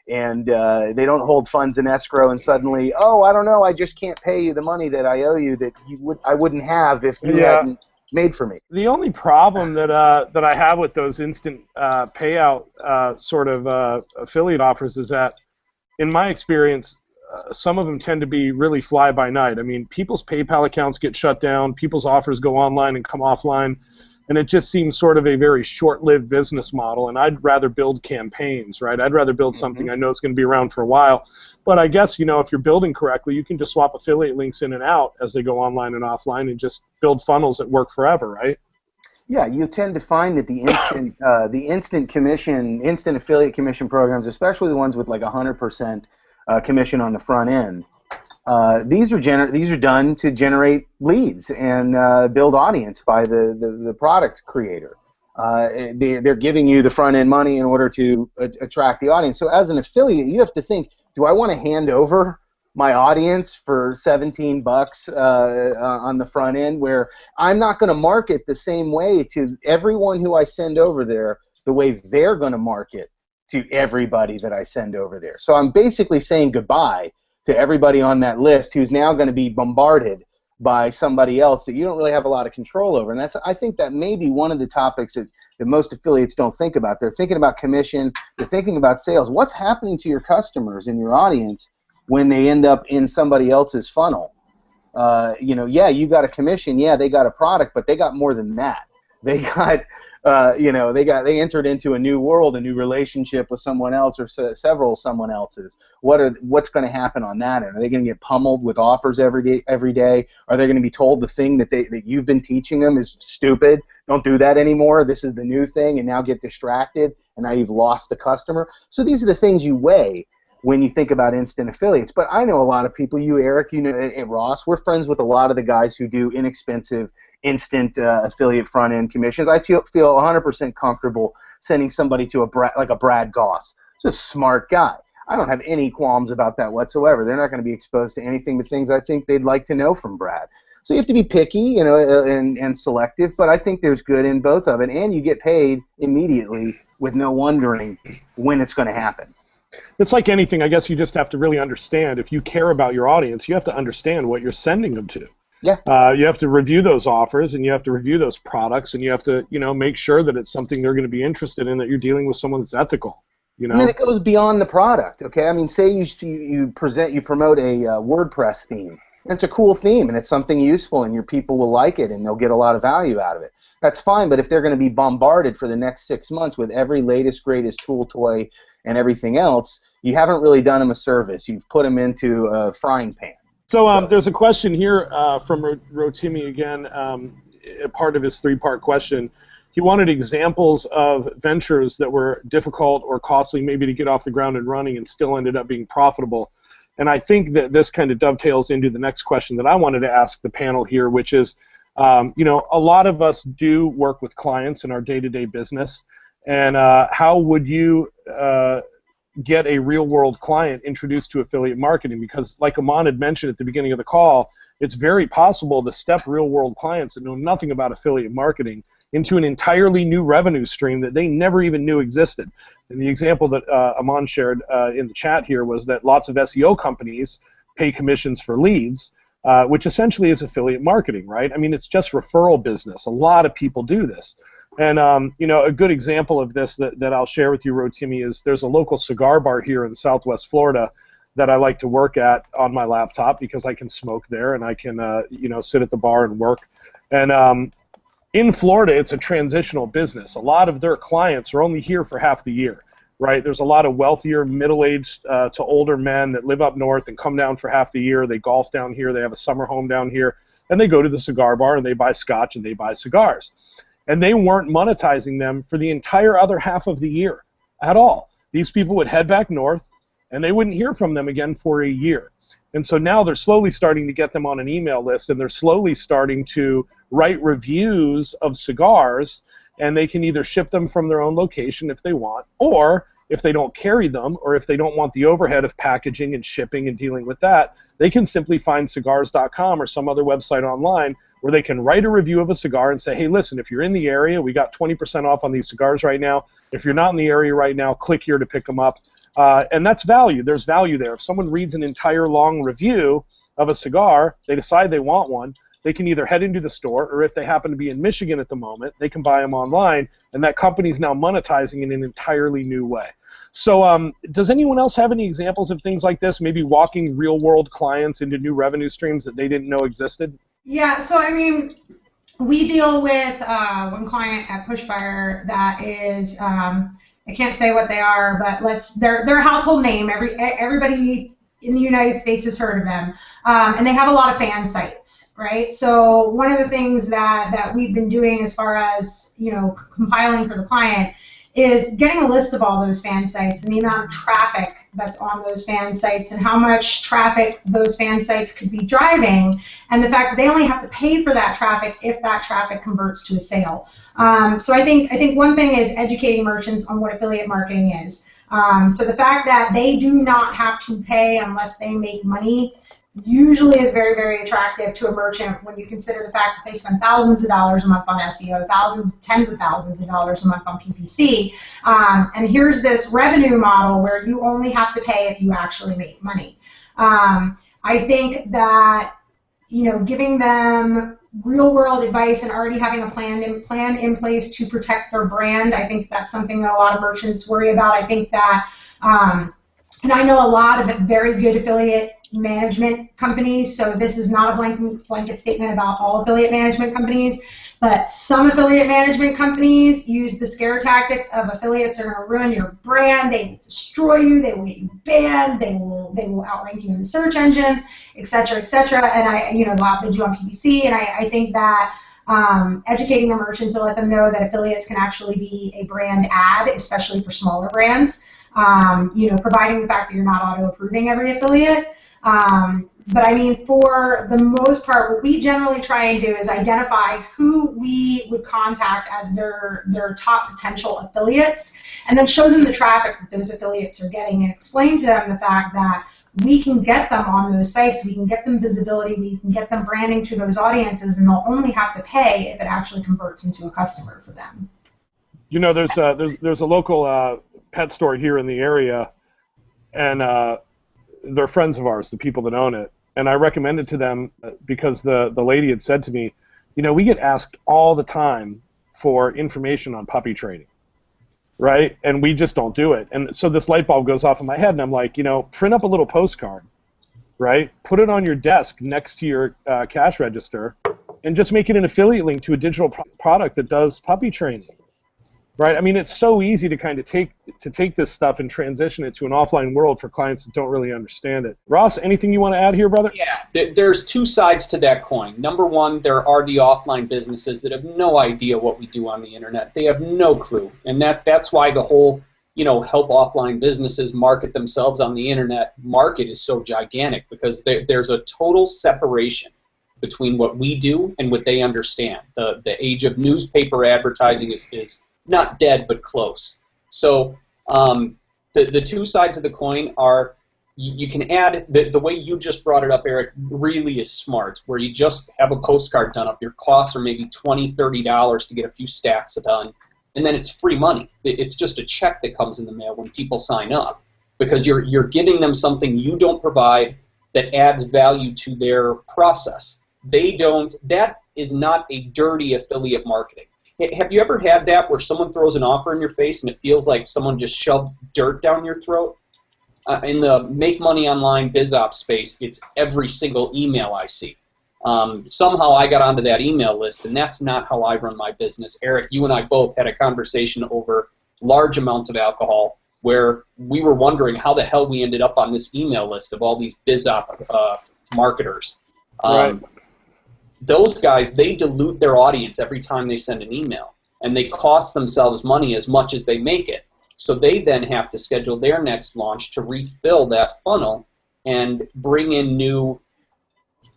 And they don't hold funds in escrow, and suddenly, oh, I don't know, I just can't pay you the money that I owe you that I wouldn't have if you hadn't made for me. The only problem that I have with those instant payout sort of affiliate offers is that, in my experience, some of them tend to be really fly by night. I mean, people's PayPal accounts get shut down, people's offers go online and come offline, and it just seems sort of a very short-lived business model, and I'd rather build campaigns, right? I'd rather build something I know is going to be around for a while. But I guess, you know, if you're building correctly, you can just swap affiliate links in and out as they go online and offline and just build funnels that work forever, right? Yeah, you tend to find that the instant affiliate commission programs, especially the ones with like 100% commission on the front end, these are done to generate leads and build audience by the product creator. They're giving you the front end money in order to attract the audience. So as an affiliate, you have to think, do I want to hand over my audience for $17 on the front end, where I'm not going to market the same way to everyone who I send over there the way they're going to market to everybody that I send over there. So I'm basically saying goodbye to everybody on that list who's now going to be bombarded by somebody else that you don't really have a lot of control over. And I think that may be one of the topics that most affiliates don't think about. They're thinking about commission, they're thinking about sales. What's happening to your customers and your audience when they end up in somebody else's funnel? You know, yeah, you got a commission, yeah, they got a product, but they got more than that. They got, they entered into a new world, a new relationship with someone else or several someone else's. What's going to happen on that end? Are they going to get pummeled with offers every day? Are they going to be told the thing that you've been teaching them is stupid? Don't do that anymore. This is the new thing, and now get distracted, and now you've lost the customer. So these are the things you weigh when you think about instant affiliates. But I know a lot of people, you, Eric, you know, and Ross, we're friends with a lot of the guys who do inexpensive instant affiliate front-end commissions. I feel 100% comfortable sending somebody to a Brad Goss. He's a smart guy. I don't have any qualms about that whatsoever. They're not going to be exposed to anything but things I think they'd like to know from Brad. So you have to be picky, you know, and selective, but I think there's good in both of it, and you get paid immediately with no wondering when it's going to happen. It's like anything. I guess you just have to really understand. If you care about your audience, you have to understand what you're sending them to. Yeah. You have to review those offers, and you have to review those products, and you have to, you know, make sure that it's something they're going to be interested in, that you're dealing with someone that's ethical. You know? And then it goes beyond the product. Okay, I mean, say you promote a WordPress theme. It's a cool theme, and it's something useful, and your people will like it, and they'll get a lot of value out of it. That's fine, but if they're going to be bombarded for the next 6 months with every latest, greatest tool, toy, and everything else, you haven't really done them a service. You've put them into a frying pan. So there's a question here from Rotimi again, a part of his three-part question. He wanted examples of ventures that were difficult or costly maybe to get off the ground and running and still ended up being profitable. And I think that this kind of dovetails into the next question that I wanted to ask the panel here, which is, You know, a lot of us do work with clients in our day-to-day business, and how would you get a real-world client introduced to affiliate marketing? Because like Ammon had mentioned at the beginning of the call, it's very possible to step real-world clients that know nothing about affiliate marketing into an entirely new revenue stream that they never even knew existed. And the example that Ammon shared in the chat here was that lots of SEO companies pay commissions for leads, which essentially is affiliate marketing, right? I mean, it's just referral business. A lot of people do this. And, you know, a good example of this that I'll share with you, Rotimi, is there's a local cigar bar here in Southwest Florida that I like to work at on my laptop because I can smoke there and I can, you know, sit at the bar and work. And in Florida, it's a transitional business. A lot of their clients are only here for half the year, right? There's a lot of wealthier, middle-aged to older men that live up north and come down for half the year. They golf down here. They have a summer home down here. And they go to the cigar bar and they buy scotch and they buy cigars. And they weren't monetizing them for the entire other half of the year at all. These people would head back north, and they wouldn't hear from them again for a year. And so now they're slowly starting to get them on an email list, and they're slowly starting to write reviews of cigars, and they can either ship them from their own location if they want, or if they don't carry them, or if they don't want the overhead of packaging and shipping and dealing with that, they can simply find cigars.com or some other website online where they can write a review of a cigar and say, hey, listen, if you're in the area, we got 20% off on these cigars right now. If you're not in the area right now, click here to pick them up. And that's value. There's value there. If someone reads an entire long review of a cigar, they decide they want one, they can either head into the store, or if they happen to be in Michigan at the moment, they can buy them online, and that company's now monetizing in an entirely new way. So does anyone else have any examples of things like this, maybe walking real-world clients into new revenue streams that they didn't know existed? Yeah, so I mean, we deal with one client at Pushfire that is, I can't say what they are, but they're a household name. Everybody in the United States has heard of them, and they have a lot of fan sites, right? So one of the things that we've been doing as far as, you know, compiling for the client is getting a list of all those fan sites and the amount of traffic that's on those fan sites and how much traffic those fan sites could be driving, and the fact that they only have to pay for that traffic if that traffic converts to a sale. So I think one thing is educating merchants on what affiliate marketing is. So the fact that they do not have to pay unless they make money usually is very, very attractive to a merchant when you consider the fact that they spend thousands of dollars a month on SEO, tens of thousands of dollars a month on PPC. And here's this revenue model where you only have to pay if you actually make money. I think that, you know, giving them real-world advice and already having a plan in place to protect their brand, I think that's something that a lot of merchants worry about. I think that, and I know a lot of very good affiliate management companies, so this is not a blanket statement about all affiliate management companies, but some affiliate management companies use the scare tactics of affiliates are going to ruin your brand, they will destroy you, they will get you banned, they will outrank you in the search engines, etc., etc. And they'll outbid you on PPC, and I think that educating the merchants to let them know that affiliates can actually be a brand ad, especially for smaller brands, providing the fact that you're not auto-approving every affiliate. But I mean, for the most part, what we generally try and do is identify who we would contact as their top potential affiliates, and then show them the traffic that those affiliates are getting, and explain to them the fact that we can get them on those sites, we can get them visibility, we can get them branding to those audiences, and they'll only have to pay if it actually converts into a customer for them. You know, there's a local pet store here in the area, and they're friends of ours, the people that own it. And I recommended to them because the lady had said to me, you know, we get asked all the time for information on puppy training, right? And we just don't do it. And so this light bulb goes off in my head, and I'm like, you know, print up a little postcard, right? Put it on your desk next to your cash register, and just make it an affiliate link to a digital product that does puppy training. Right? I mean, it's so easy to kind of take this stuff and transition it to an offline world for clients that don't really understand it. Ross, anything you want to add here, brother? Yeah, there's two sides to that coin. Number one, there are the offline businesses that have no idea what we do on the internet. They have no clue, and that's why the whole, help offline businesses market themselves on the internet market is so gigantic, because there's a total separation between what we do and what they understand. The age of newspaper advertising is not dead, but close. So the two sides of the coin are, you can add, the way you just brought it up, Eric, really is smart, where you just have a postcard done up. Your costs are maybe $20, $30 to get a few stacks done, and then it's free money. It's just a check that comes in the mail when people sign up, because you're giving them something you don't provide that adds value to their process. That is not a dirty affiliate marketing. Have you ever had that where someone throws an offer in your face and it feels like someone just shoved dirt down your throat? In the make money online biz ops space, it's every single email I see. Somehow I got onto that email list, and that's not how I run my business. Eric, you and I both had a conversation over large amounts of alcohol where we were wondering how the hell we ended up on this email list of all these biz op marketers. Right. Those guys, they dilute their audience every time they send an email, and they cost themselves money as much as they make it. So they then have to schedule their next launch to refill that funnel and bring in new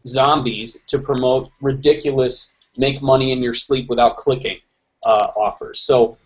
zombies to promote ridiculous make money in your sleep without clicking offers. So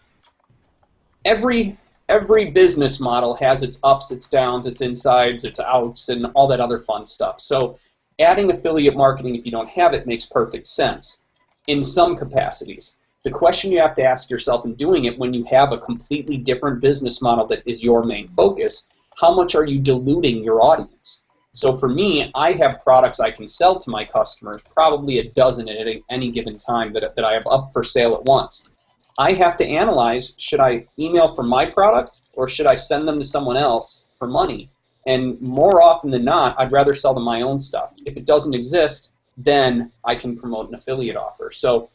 every business model has its ups, its downs, its insides, its outs, and all that other fun stuff. So adding affiliate marketing, if you don't have it, makes perfect sense in some capacities. The question you have to ask yourself in doing it when you have a completely different business model that is your main focus, how much are you diluting your audience? So for me, I have products I can sell to my customers, probably a dozen at any given time that I have up for sale at once. I have to analyze, should I email for my product or should I send them to someone else for money? And more often than not, I'd rather sell them my own stuff. If it doesn't exist, then I can promote an affiliate offer. So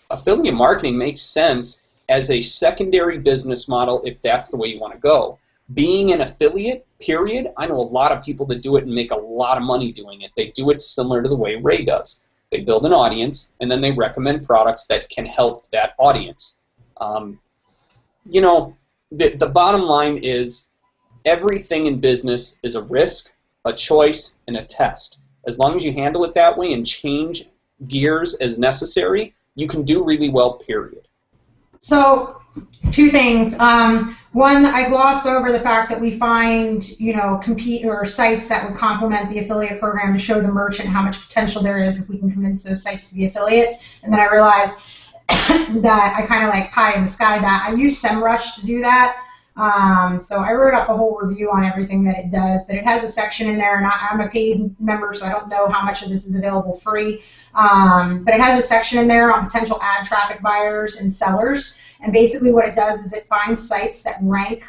affiliate marketing makes sense as a secondary business model if that's the way you want to go. Being an affiliate, period, I know a lot of people that do it and make a lot of money doing it. They do it similar to the way Ray does. They build an audience, and then they recommend products that can help that audience. You know, the bottom line is everything in business is a risk, a choice, and a test. As long as you handle it that way and change gears as necessary, you can do really well, period. So, two things. One, I glossed over the fact that we find, sites that would complement the affiliate program to show the merchant how much potential there is if we can convince those sites to be affiliates. And then I realized that I kind of like pie in the sky that. I use SEMrush to do that. So I wrote up a whole review on everything that it does, but it has a section in there, and I'm a paid member, so I don't know how much of this is available free. But it has a section in there on potential ad traffic buyers and sellers, and basically what it does is it finds sites that rank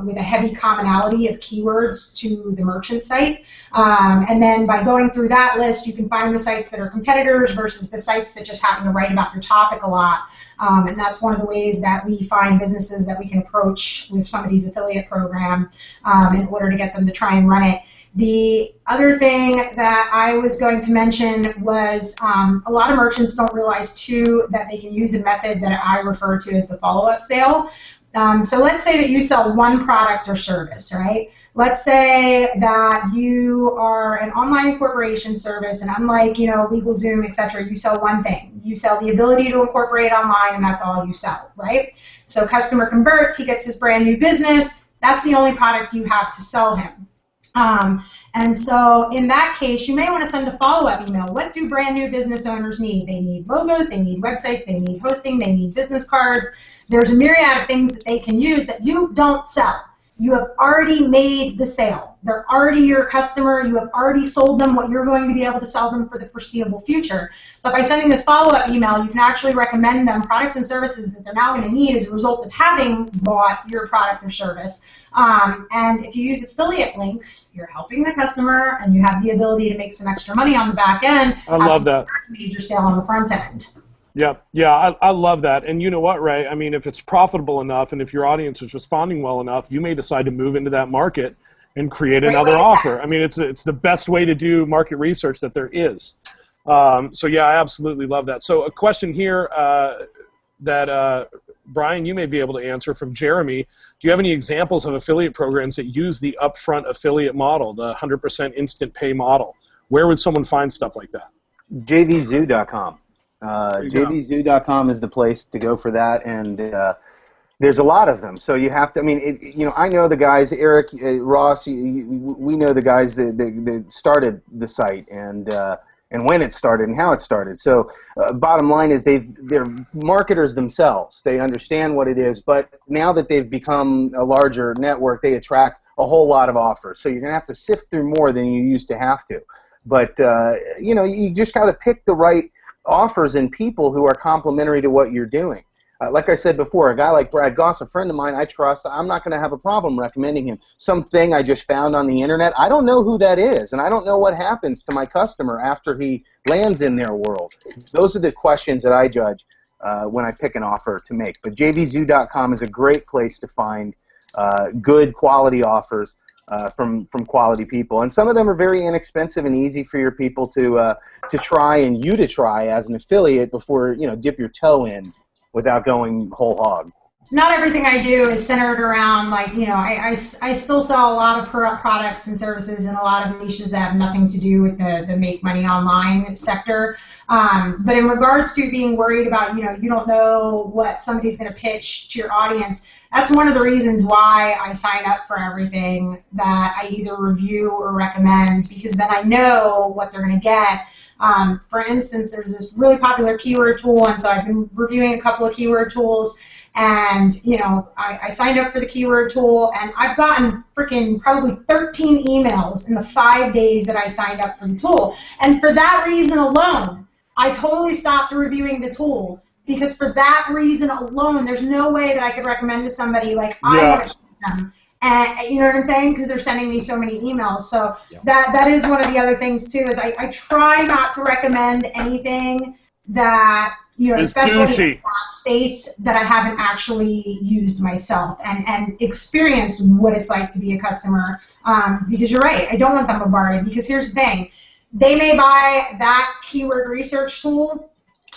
with a heavy commonality of keywords to the merchant site. And then by going through that list, you can find the sites that are competitors versus the sites that just happen to write about your topic a lot. And that's one of the ways that we find businesses that we can approach with somebody's affiliate program in order to get them to try and run it. The other thing that I was going to mention was a lot of merchants don't realize, too, that they can use a method that I refer to as the follow-up sale. So let's say that you sell one product or service, right? Let's say that you are an online incorporation service, and unlike, LegalZoom, etc., you sell one thing. You sell the ability to incorporate online, and that's all you sell, right? So customer converts, he gets his brand new business. That's the only product you have to sell him. And so in that case, you may want to send a follow-up email. What do brand new business owners need? They need logos, they need websites, they need hosting, they need business cards. There's a myriad of things that they can use that you don't sell. You have already made the sale. They're already your customer. You have already sold them what you're going to be able to sell them for the foreseeable future. But by sending this follow-up email, you can actually recommend them products and services that they're now going to need as a result of having bought your product or service. And if you use affiliate links, you're helping the customer, and you have the ability to make some extra money on the back end. I love that. Major sale on the front end. Yeah, I love that. And you know what, Ray? I mean, if it's profitable enough and if your audience is responding well enough, you may decide to move into that market and create another offer. I mean, it's the best way to do market research that there is. So yeah, I absolutely love that. So a question here that Brian, you may be able to answer from Jeremy. Do you have any examples of affiliate programs that use the upfront affiliate model, the 100% instant pay model? where would someone find stuff like that? jvzoo.com. jvzoo.com is the place to go for that, and there's a lot of them. So you have to. I mean, I know the guys, Erik, Ross. We know the guys that started the site, and when it started and how it started. So bottom line is they're marketers themselves. They understand what it is, but now that they've become a larger network, they attract a whole lot of offers. So you're going to have to sift through more than you used to have to. But, you just got to pick the right offers and people who are complementary to what you're doing. Like I said before, a guy like Brad Goss, a friend of mine I trust, I'm not going to have a problem recommending him something I just found on the internet. I don't know who that is, and I don't know what happens to my customer after he lands in their world. Those are the questions that I judge when I pick an offer to make. But jvzoo.com is a great place to find good quality offers from quality people, and some of them are very inexpensive and easy for your people to try and you to try as an affiliate before dip your toe in without going whole hog. Not everything I do is centered around, like, I still sell a lot of products and services in a lot of niches that have nothing to do with the make money online sector. But in regards to being worried about, you don't know what somebody's going to pitch to your audience, that's one of the reasons why I sign up for everything that I either review or recommend, because then I know what they're going to get. For instance, there's this really popular keyword tool, and so I've been reviewing a couple of keyword tools, and I signed up for the keyword tool, and I've gotten freaking probably 13 emails in the 5 days that I signed up for the tool. And for that reason alone, I totally stopped reviewing the tool, because for that reason alone, there's no way that I could recommend to somebody like I want to them. And you know what I'm saying? Because they're sending me so many emails. So that is one of the other things too. Is I try not to recommend anything that especially in that space that I haven't actually used myself and experienced what it's like to be a customer. Because you're right, I don't want them bombarded. Because here's the thing, they may buy that keyword research tool,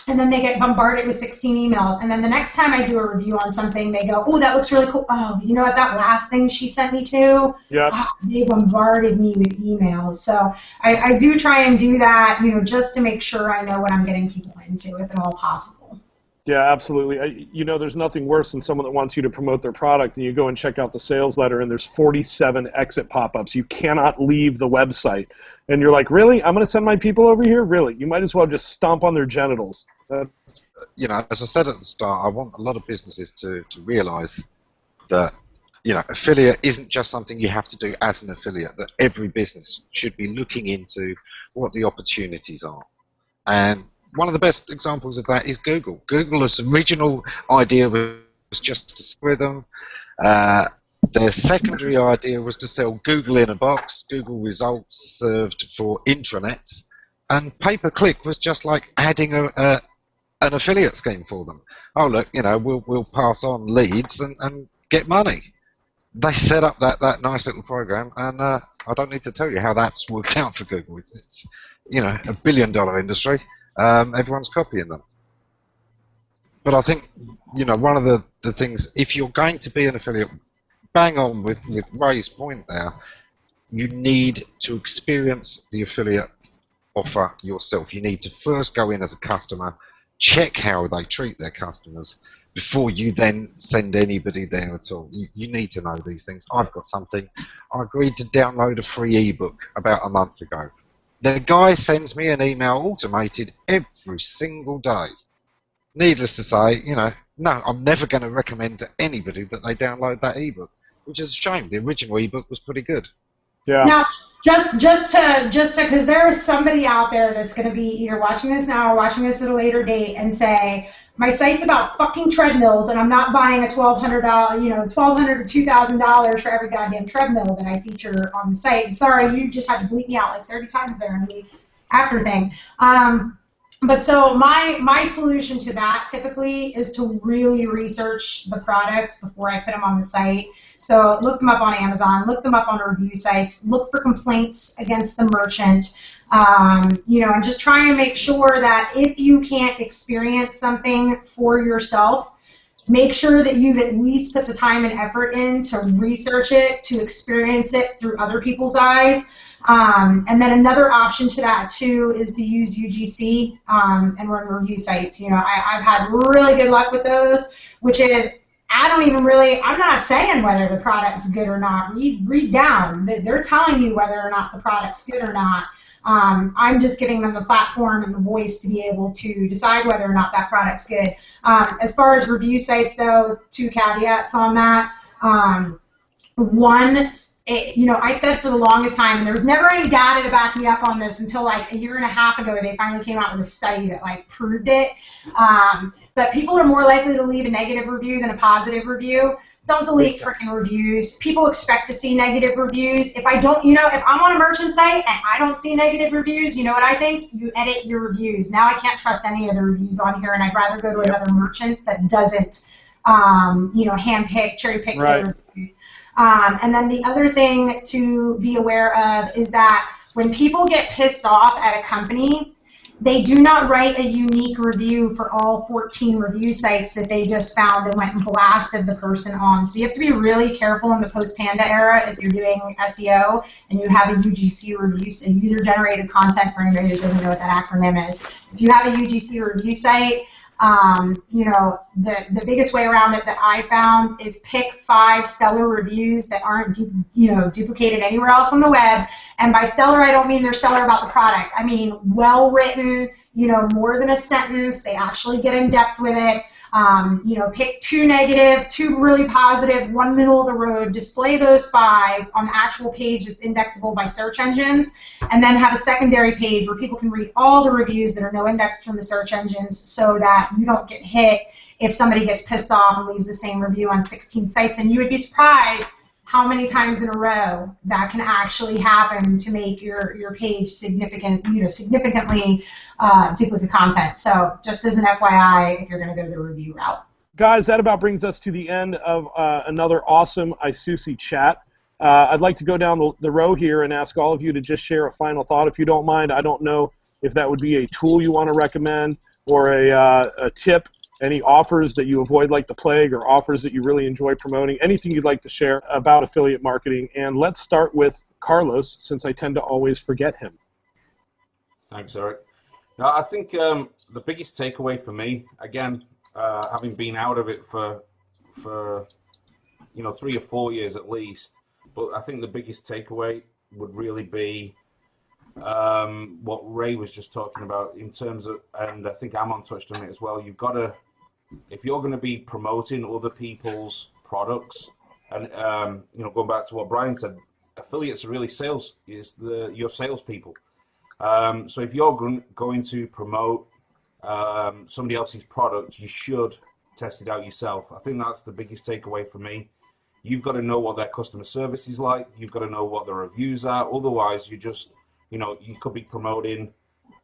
and then they get bombarded with 16 emails. And then the next time I do a review on something, they go, oh, that looks really cool. Oh, you know what, that last thing she sent me to? Yeah. Oh, they bombarded me with emails. So I do try and do that, just to make sure I know what I'm getting people into, if at all possible. Yeah, absolutely. There's nothing worse than someone that wants you to promote their product, and you go and check out the sales letter, and there's 47 exit pop-ups. You cannot leave the website. And you're like, really? I'm going to send my people over here? Really? You might as well just stomp on their genitals. As I said at the start, I want a lot of businesses to realize that, affiliate isn't just something you have to do as an affiliate, that every business should be looking into what the opportunities are. And one of the best examples of that is Google. Google's original idea was just to sell them. Their secondary idea was to sell Google in a box, Google results served for intranets, and pay-per-click was just like adding an affiliate scheme for them. Oh, look, we'll pass on leads and get money. They set up that nice little program, and I don't need to tell you how that's worked out for Google. It's a billion-dollar industry. Everyone's copying them. But I think, one of the things, if you're going to be an affiliate, bang on with Ray's point there, you need to experience the affiliate offer yourself. You need to first go in as a customer, check how they treat their customers, before you then send anybody there at all. You need to know these things. I've got something. I agreed to download a free ebook about a month ago. The guy sends me an email automated every single day. Needless to say, no, I'm never going to recommend to anybody that they download that ebook, which is a shame. The original ebook was pretty good. Yeah. Now, just to, because there is somebody out there that's going to be either watching this now or watching this at a later date and say, my site's about fucking treadmills, and I'm not buying a $1,200, $1,200 to $2,000 for every goddamn treadmill that I feature on the site. And sorry, you just had to bleep me out like 30 times there in the after thing. But so my solution to that typically is to really research the products before I put them on the site. So look them up on Amazon, look them up on review sites, look for complaints against the merchant, and just try and make sure that if you can't experience something for yourself, make sure that you've at least put the time and effort in to research it, to experience it through other people's eyes. And then another option to that too is to use UGC and run review sites. You know, I've had really good luck with those, which is I'm not saying whether the product's good or not. Read down. They're telling you whether or not the product's good or not. I'm just giving them the platform and the voice to be able to decide whether or not that product's good. As far as review sites, though, 2 caveats on that. One, I said for the longest time, and there was never any data to back me up on this until like a year and a half ago, they finally came out with a study that like proved it. But people are more likely to leave a negative review than a positive review. Don't delete freaking reviews. People expect to see negative reviews. If I'm on a merchant site and I don't see negative reviews, you know what I think? You edit your reviews. Now I can't trust any of the reviews on here, and I'd rather go to another merchant that doesn't, handpick, cherry pick their reviews. And then the other thing to be aware of is that when people get pissed off at a company, they do not write a unique review for all 14 review sites that they just found and went and blasted the person on. So you have to be really careful in the post-Panda era if you're doing SEO and you have a UGC review, a user-generated content, for anybody who doesn't know what that acronym is. If you have a UGC review site, the biggest way around it that I found is pick 5 stellar reviews that aren't duplicated anywhere else on the web. And by stellar, I don't mean they're stellar about the product. I mean well written, more than a sentence. They actually get in depth with it. Pick 2 negative, 2 really positive, 1 middle of the road. Display those 5 on the actual page that's indexable by search engines, and then have a secondary page where people can read all the reviews that are no indexed from the search engines, so that you don't get hit if somebody gets pissed off and leaves the same review on 16 sites. And you would be surprised how many times in a row that can actually happen to make your page significantly duplicate content. So just as an FYI, if you're going to go the review route. Guys, that about brings us to the end of another awesome ISOOSI chat. I'd like to go down the row here and ask all of you to just share a final thought, if you don't mind. I don't know if that would be a tool you want to recommend or a tip. Any offers that you avoid like the plague, or offers that you really enjoy promoting, anything you'd like to share about affiliate marketing. And let's start with Carlos, since I tend to always forget him. Thanks, Eric. Now, I think the biggest takeaway for me, again, having been out of it for 3 or 4 years at least, but I think the biggest takeaway would really be what Ray was just talking about in terms of, and I think Ammon touched on it as well, you've got to, if you're going to be promoting other people's products, and going back to what Brian said, affiliates are really your salespeople. So if you're going to promote somebody else's product, you should test it out yourself. I think that's the biggest takeaway for me. You've got to know what their customer service is like. You've got to know what the reviews are. Otherwise, you just, you could be promoting,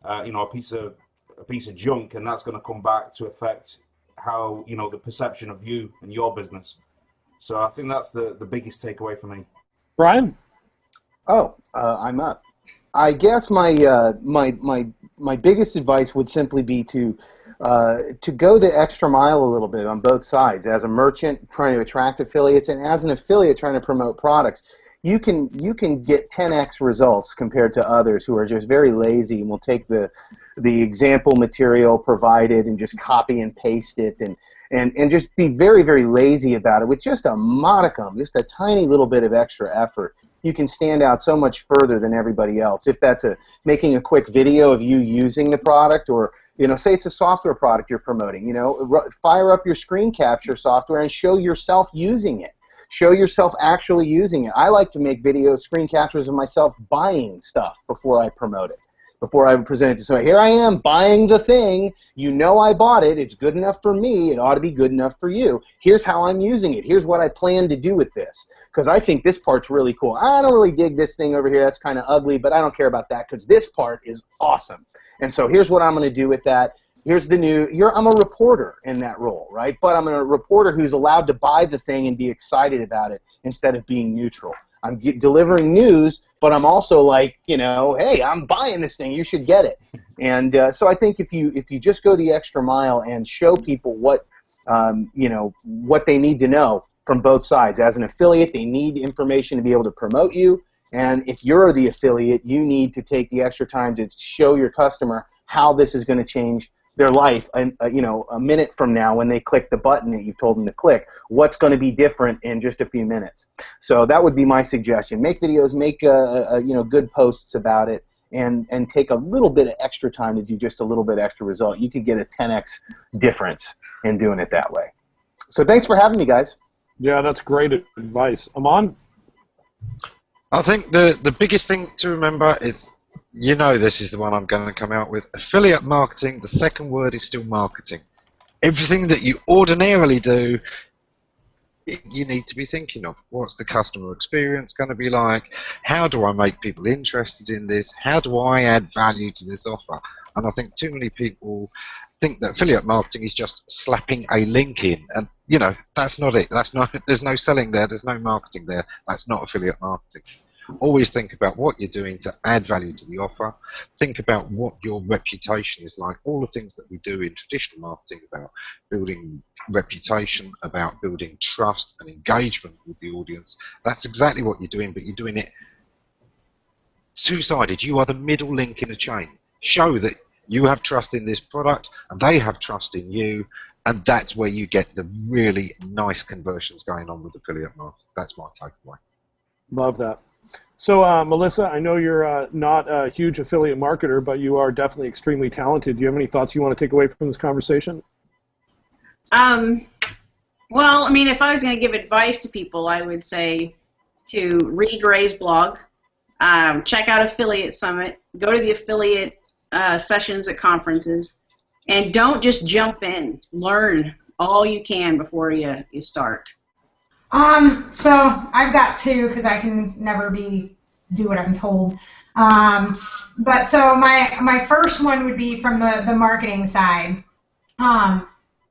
a piece of junk, and that's going to come back to affect how, the perception of you and your business. So I think that's the biggest takeaway for me. Brian? I'm up. I guess my biggest advice would simply be to go the extra mile a little bit on both sides. As a merchant trying to attract affiliates, and as an affiliate trying to promote products, you can get 10x results compared to others who are just very lazy and will take the example material provided and just copy and paste it and just be very, very lazy about it with just a modicum, just a tiny little bit of extra effort. You can stand out so much further than everybody else. If that's making a quick video of you using the product, or say it's a software product you're promoting, fire up your screen capture software and show yourself using it. Show yourself actually using it. I like to make videos, screen captures of myself buying stuff before I promote it, before I present it to somebody. Here I am buying the thing. I bought it. It's good enough for me. It ought to be good enough for you. Here's how I'm using it. Here's what I plan to do with this, because I think this part's really cool. I don't really dig this thing over here. That's kind of ugly, but I don't care about that because this part is awesome. And so here's what I'm going to do with that. Here's I'm a reporter in that role, right? But I'm a reporter who's allowed to buy the thing and be excited about it instead of being neutral. I'm delivering news, but I'm also like, hey, I'm buying this thing. You should get it. And so I think if you just go the extra mile and show people what they need to know from both sides. As an affiliate, they need information to be able to promote you. And if you're the affiliate, you need to take the extra time to show your customer how this is going to change their life. And you know, a minute from now, when they click the button that you've told them to click, what's going to be different in just a few minutes? So that would be my suggestion. Make videos, make you know, good posts about it, and take a little bit of extra time to do just a little bit extra result. You could get a 10x difference in doing it that way. So thanks for having me, guys. Yeah, that's great advice. Ammon? I think the biggest thing to remember is, you know, this is the one I'm going to come out with. Affiliate marketing, the second word is still marketing. Everything that you ordinarily do, you need to be thinking of. What's the customer experience going to be like? How do I make people interested in this? How do I add value to this offer? And I think too many people think that affiliate marketing is just slapping a link in, and you know, that's not it. That's not. There's no selling there. There's no marketing there. That's not affiliate marketing. Always think about what you're doing to add value to the offer. Think about what your reputation is like. All the things that we do in traditional marketing about building reputation, about building trust and engagement with the audience. That's exactly what you're doing, but you're doing it two-sided. You are the middle link in a chain. Show that you have trust in this product and they have trust in you, and that's where you get the really nice conversions going on with affiliate marketing. That's my takeaway. Love that. So, Melissa, I know you're not a huge affiliate marketer, but you are definitely extremely talented. Do you have any thoughts you want to take away from this conversation? Well, I mean, if I was going to give advice to people, I would say to read Ray's blog, check out Affiliate Summit, go to the affiliate sessions at conferences, and don't just jump in. Learn all you can before you start. So I've got two because I can never do what I'm told. But so my first one would be from the marketing side.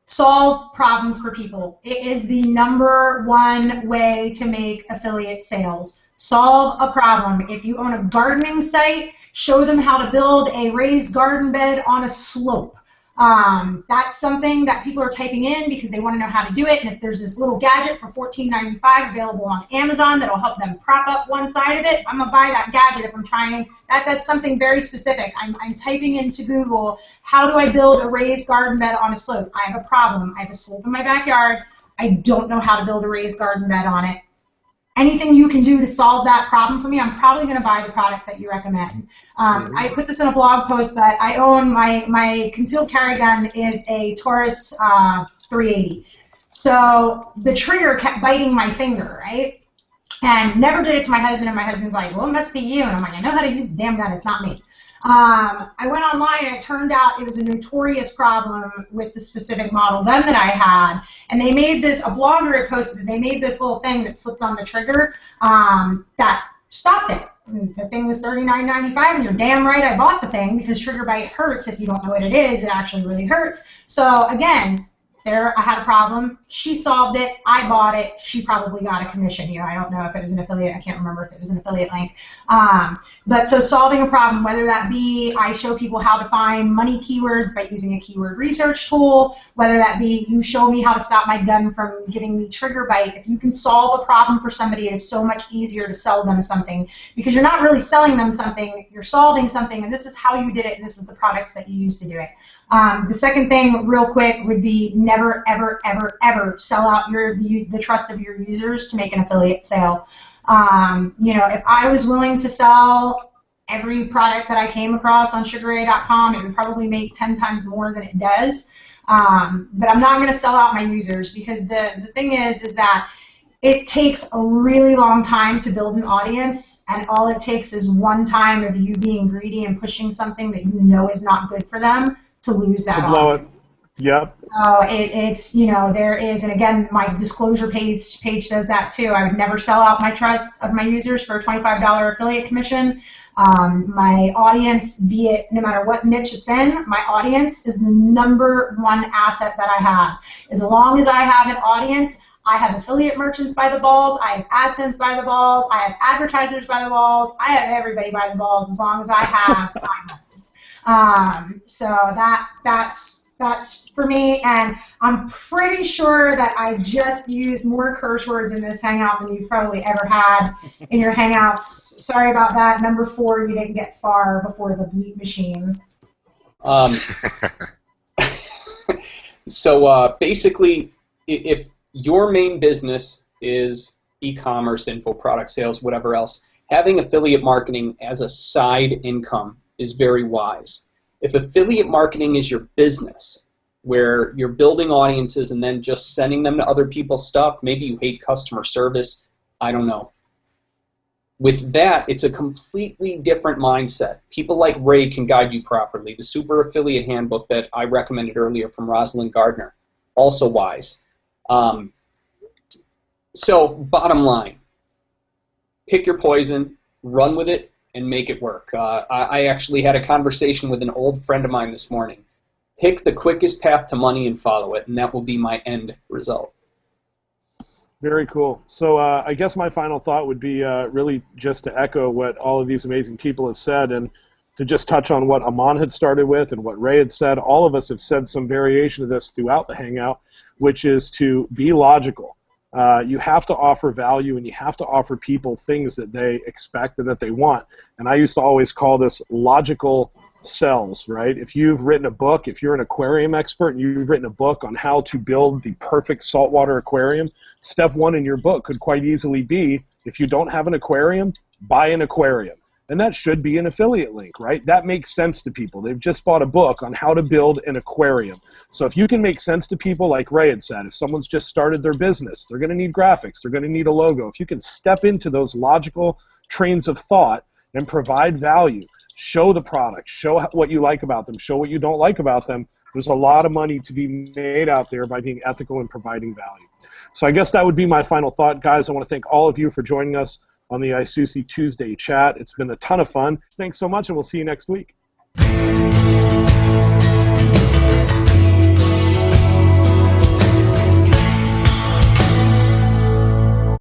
Solve problems for people. It is the #1 way to make affiliate sales. Solve a problem. If you own a gardening site, show them how to build a raised garden bed on a slope. That's something that people are typing in because they want to know how to do it, and if there's this little gadget for $14.95 available on Amazon that'll help them prop up one side of it, I'm going to buy that gadget if I'm trying. That's something very specific. I'm typing into Google, how do I build a raised garden bed on a slope? I have a problem. I have a slope in my backyard. I don't know how to build a raised garden bed on it. Anything you can do to solve that problem for me, I'm probably going to buy the product that you recommend. I put this in a blog post, but I own my concealed carry gun is a Taurus 380. So the trigger kept biting my finger, right? And never did it to my husband, and my husband's like, well, it must be you. And I'm like, I know how to use the damn gun, it's not me. I went online, and it turned out it was a notorious problem with the specific model gun that I had. And they made this, a blogger had posted, they made this little thing that slipped on the trigger that stopped it. And the thing was $39.95, and you're damn right I bought the thing because trigger bite hurts. If you don't know what it is, it actually really hurts. So again, there I had a problem. She solved it. I bought it. She probably got a commission here. I don't know if it was an affiliate. I can't remember if it was an affiliate link. But so solving a problem, whether that be I show people how to find money keywords by using a keyword research tool, whether that be you show me how to stop my gun from giving me trigger bite. If you can solve a problem for somebody, it is so much easier to sell them something because you're not really selling them something. You're solving something, and this is how you did it, and this is the products that you used to do it. The second thing, real quick, would be never, ever, ever, ever sell out the trust of your users to make an affiliate sale. You know, if I was willing to sell every product that I came across on SugarRay.com, it would probably make 10 times more than it does. But I'm not going to sell out my users because the thing is that it takes a really long time to build an audience, and all it takes is one time of you being greedy and pushing something that you know is not good for them to lose that audience. Yep. So it's, you know, there is, and again, my disclosure page says that too. I would never sell out my trust of my users for a $25 affiliate commission. My audience, be it no matter what niche it's in, my audience is the #1 asset that I have. As long as I have an audience, I have affiliate merchants by the balls, I have AdSense by the balls, I have advertisers by the balls, I have everybody by the balls as long as I have finance. So that's That's for me, and I'm pretty sure that I just used more curse words in this Hangout than you've probably ever had in your Hangouts. Sorry about that. Number 4, you didn't get far before the bleep machine. So basically, if your main business is e-commerce, info, product sales, whatever else, having affiliate marketing as a side income is very wise. If affiliate marketing is your business, where you're building audiences and then just sending them to other people's stuff, maybe you hate customer service, I don't know. With that, it's a completely different mindset. People like Ray can guide you properly. The Super Affiliate Handbook that I recommended earlier from Rosalind Gardner, also wise. So, bottom line, pick your poison, run with it, and make it work. I actually had a conversation with an old friend of mine this morning. Pick the quickest path to money and follow it, and that will be my end result. Very cool. So I guess my final thought would be really just to echo what all of these amazing people have said, and to just touch on what Ammon had started with and what Ray had said. All of us have said some variation of this throughout the Hangout, which is to be logical. You have to offer value, and you have to offer people things that they expect and that they want. And I used to always call this logical sells, right? If you've written a book, if you're an aquarium expert and you've written a book on how to build the perfect saltwater aquarium, step 1 in your book could quite easily be, if you don't have an aquarium, buy an aquarium. And that should be an affiliate link, right? That makes sense to people. They've just bought a book on how to build an aquarium. So if you can make sense to people, like Ray had said, if someone's just started their business, they're going to need graphics, they're going to need a logo. If you can step into those logical trains of thought and provide value, show the product, show what you like about them, show what you don't like about them, there's a lot of money to be made out there by being ethical and providing value. So I guess that would be my final thought, guys. I want to thank all of you for joining us on the ISOOSI Tuesday chat. It's been a ton of fun. Thanks so much, and we'll see you next week.